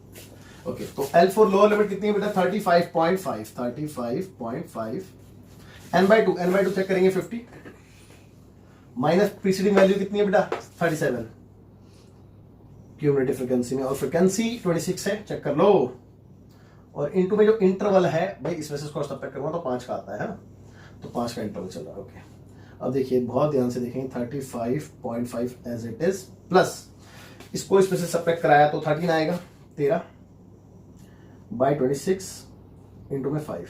ओके, तो L फॉर लोअर लिमिट कितनी है बेटा, 35.5, 35.5 n/2 चेक करेंगे 50 माइनस प्रीसीडिंग वैल्यू कितनी है बेटा, 37 क्यूमुलेटिव फ्रीक्वेंसी में, और फ्रीक्वेंसी 26 है, चेक कर लो। और इनटू में जो इंटरवल है भाई, इसमें से इसको सब्ट्रैक्ट करूंगा तो 5 का आता है ना, तो 5 का इंटरवल चल रहा है। ओके, अब देखिए बहुत ध्यान से देखेंगे, 35.5 एज इट इज प्लस इसको इसमें से सब्ट्रैक्ट कराया तो 13 आएगा, 13/26 इंटू में 5,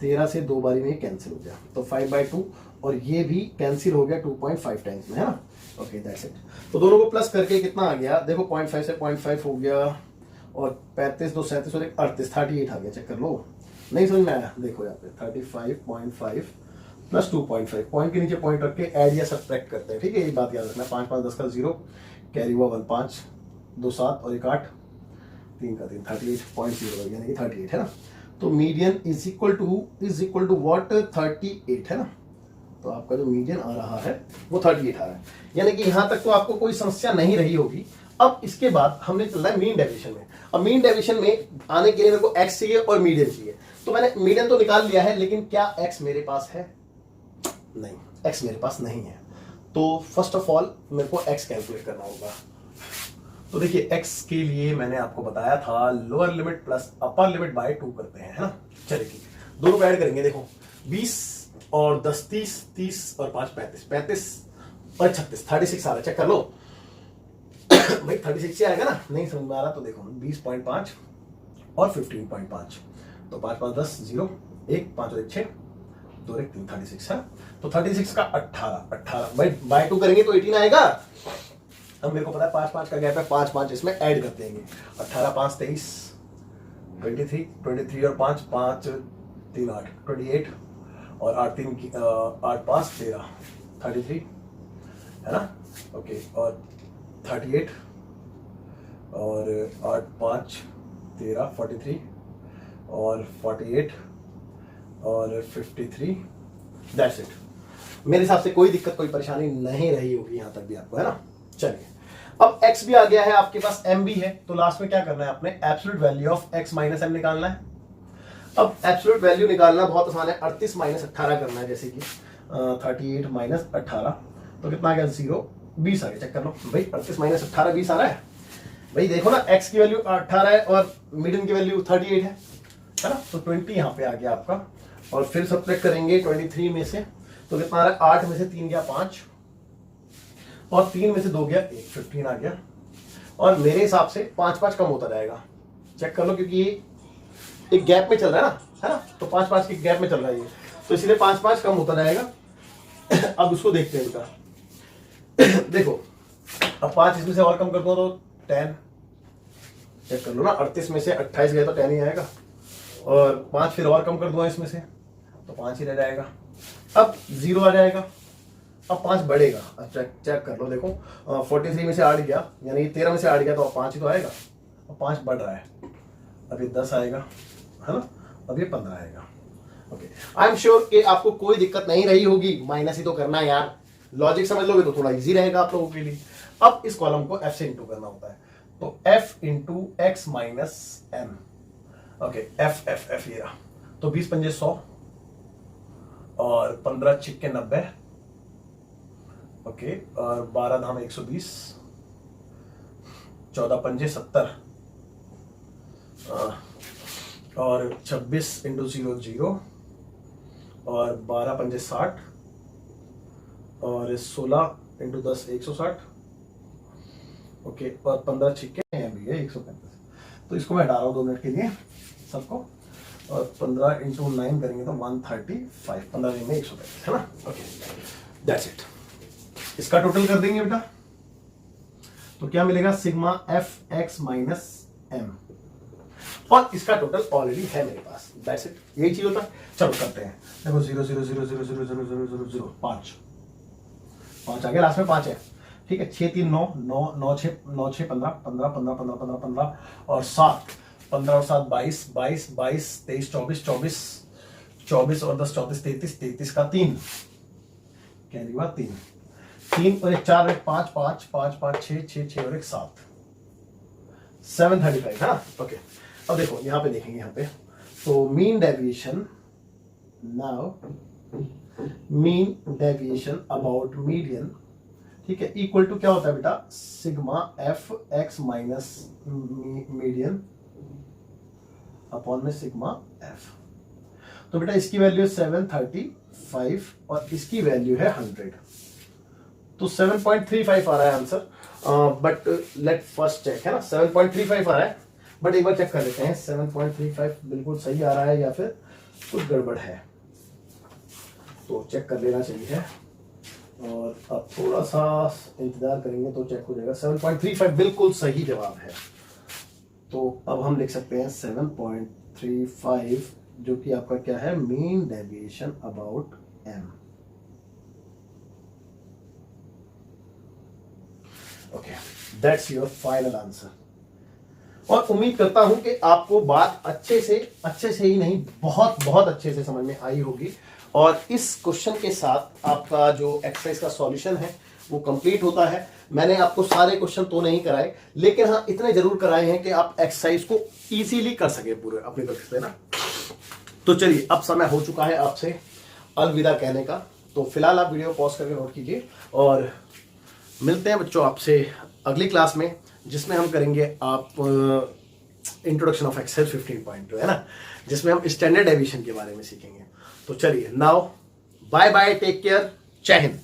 13 से 2 बारी में कैंसिल हो गया, तो 5/2, और ये भी कैंसिल हो गया 2.5 टाइम्स में, है ना। Okay, that's it. तो दोनों को प्लस करके कितना आ गया, देखो 0.5 से 0.5 हो गया, और 35 2 37 और 38 38 आ गया, चेक कर लो। नहीं समझ में आया, देखो यहाँ पे 35.5 प्लस 2.5, पॉइंट के नीचे पॉइंट रख के ऐड या सब्ट्रैक्ट करते हैं, ठीक है। ये बात याद रखना, 5 5 10 का 0 कैरी हुआ 1 5 2 7 और 1 8 3 का 3, 38.0 यानी कि 38 है ना। तो median is equal to what, 38 है ना। तो आपका जो मीडियन आ रहा है वो 38 आ रहा है, यानी कि यहां तक तो आपको कोई समस्या नहीं रही होगी। अब इसके बाद हमने चलना है मीन डेविएशन में। अब मीन डेविएशन में आने के लिए मेरे को एक्स चाहिए और मीडियन चाहिए। तो मैंने मीडियन तो निकाल लिया है, लेकिन क्या एक्स मेरे पास है, नहीं, एक्स मेरे पास नहीं है। तो फर्स्ट ऑफ ऑल मेरे को एक्स कैलकुलेट करना होगा। तो देखिए एक्स के लिए मैंने आपको बताया था lower limit plus upper limit by 2 करते हैं, है ना। चलिए दोनों को ऐड करेंगे, देखो 20 और 10 30, 30 और 5 35, 35 और 36, 36 आ रहा है, चेक कर लो भाई 36 से आएगा ना, नहीं समझ में आ रहा तो देखो 20.5 और 15.5, तो 5 5 10 0 1 5 और 1 6 2 1 3 36 है। तो 36 का 18 भाई बाय 2 करेंगे तो 18 आएगा। अब मेरे को पता है 5 5 का गैप है, 5 5 इसमें ऐड कर देंगे, 18 5 23 23 और 5 5 3 8 28 और 8 3 8 5 13 33 है ना। ओके, और 38 और 8 5 13 43 और 48 और 53, दैट्स इट। मेरे हिसाब से कोई दिक्कत कोई परेशानी नहीं रही होगी यहां तक भी आपको, है ना। चलिए अब x भी आ गया है आपके पास, m भी है, तो लास्ट में क्या करना है, अपने absolute value of x minus m निकालना है। अब एब्सोल्यूट वैल्यू निकालना बहुत आसान है, 38 माइनस 18 करना है, जैसे कि 38 माइनस 18, तो कितना आ गया 0 20 आ गया, चेक कर लो भाई 38 माइनस 18 20 आ रहा है भाई। देखो ना x की वैल्यू 18 है और मीडियन की वैल्यू 38 है ना। तो 20 यहाँ पे आ गया आपका, और फिर सब्ट्रैक्ट करेंगे 23 में से, तो कितना आ रहा है 8 में से 3 गया 5 और 3 में से 2 गया 1, 15 आ गया। और मेरे हिसाब से 5 5 कम होता जाएगा, चेक कर लो, क्योंकि ये एक गैप में चल रहा है ना, है ना। तो 5 5 के गैप में चल रहा है ये, तो इसलिए 5 5 कम होता जाएगा। अब उसको देखते हैं बेटा देखो, अब 5 इसमें से और कम कर दो तो 10, चेक कर लो ना, 38 में से 28 गया तो 10 ही आएगा, और 5 फिर और कम कर दो इसमें से तो 5 ही रह जाएगा। अब 0 आ जाएगा, अब 5 बढ़ेगा। अच्छा चेक कर लो, देखो 43 में से 8 गया, यानी 13 में से 8 गया तो 5 ही तो आएगा, अब 5 बढ़ रहा है, अब ये 10 आएगा, है ना, अब ये 15 आएगा। ओके, आई एम श्योर कि आपको कोई दिक्कत नहीं रही होगी, माइनस ही तो करना है यार, लॉजिक समझ लोगे तो थोड़ा इजी रहेगा आप लोगों के लिए। अब इस कॉलम को f से इंटू करना होता है, तो f into x minus M. Okay, F F F ये रहा। तो 20 पंजे 100 और 15 छिक्के 90। ओके, और 12 धाम 120, 14 पंजे 70 और 26 इंटू 0 0 और 12 पंजे 60 और 16 इंटू 10 160। ओके, और 15 छिक्के हैं भी है 135। तो इसको मैं हटा रहा हूँ 2 मिनट के लिए सबको, और 15 इंटू 9 करेंगे तो 135, 15 दिन में 135 है ना। Okay, that's it. इसका टोटल कर देंगे बेटा, तो क्या मिलेगा, sigma F x minus M, और इसका टोटल ऑलरेडी है मेरे पास। दैट्स इट, यही चीज होता है। चलो करते हैं। देखो 0 0 0 0 0 0 0 0 0 0 5 आ गया, लास्ट में 5 है। ठीक है, 6 3 9 9 9 6 9 6 15 15 15 15 15 15 और 7 15 और 7 22 22 22 23 24 24 24 और 10 34 33 33 का 3 कैरी हुआ 3 3 और 1 4 और 1 5 5 5 5 6 6 6 और 1 7 735 है ना। ओके, अब देखो यहाँ पे देखेंगे, यहाँ पे तो mean deviation, now mean deviation about median, ठीक है, इक्वल टू क्या होता है बेटा, sigma F x minus median upon में सिग्मा एफ। तो बेटा इसकी वैल्यू है 735 और इसकी वैल्यू है 100, तो 7.35 आ रहा है answer. But let first check, है ना, 7.35 आ रहा है, बट एक बार चेक कर लेते हैं 7.35 बिल्कुल सही आ रहा है या फिर कुछ गड़बड़ है, तो चेक कर लेना चाहिए। और अब थोड़ा सा इंतजार करेंगे तो चेक हो जाएगा। 7.35 बिल्कुल सही जवाब है। तो अब हम लिख सकते हैं 7.35, जो कि आपका क्या है, mean deviation about M. Okay, that's your final answer. और उम्मीद करता हूं कि आपको बात अच्छे से ही नहीं, बहुत बहुत अच्छे से समझ में आई होगी। और इस क्वेश्चन के साथ आपका जो एक्सरसाइज का सॉल्यूशन है वो कंप्लीट होता है। मैंने आपको सारे क्वेश्चन तो नहीं कराए, लेकिन हाँ इतने जरूर कराए हैं कि आप एक्सरसाइज को इजीली कर सके पूरे अपनी तरफ से ना। तो चलिए, अब समय हो चुका है आपसे अलविदा कहने का। तो फिलहाल आप वीडियो पॉज करके नोट कीजिए और मिलते हैं बच्चों आपसे अगली क्लास में, जिसमें हम करेंगे आप इंट्रोडक्शन ऑफ एक्सेल 15.2, है ना, जिसमें हम स्टैंडर्ड डेविएशन के बारे में सीखेंगे। तो चलिए, now bye bye, take care, जय हिंद।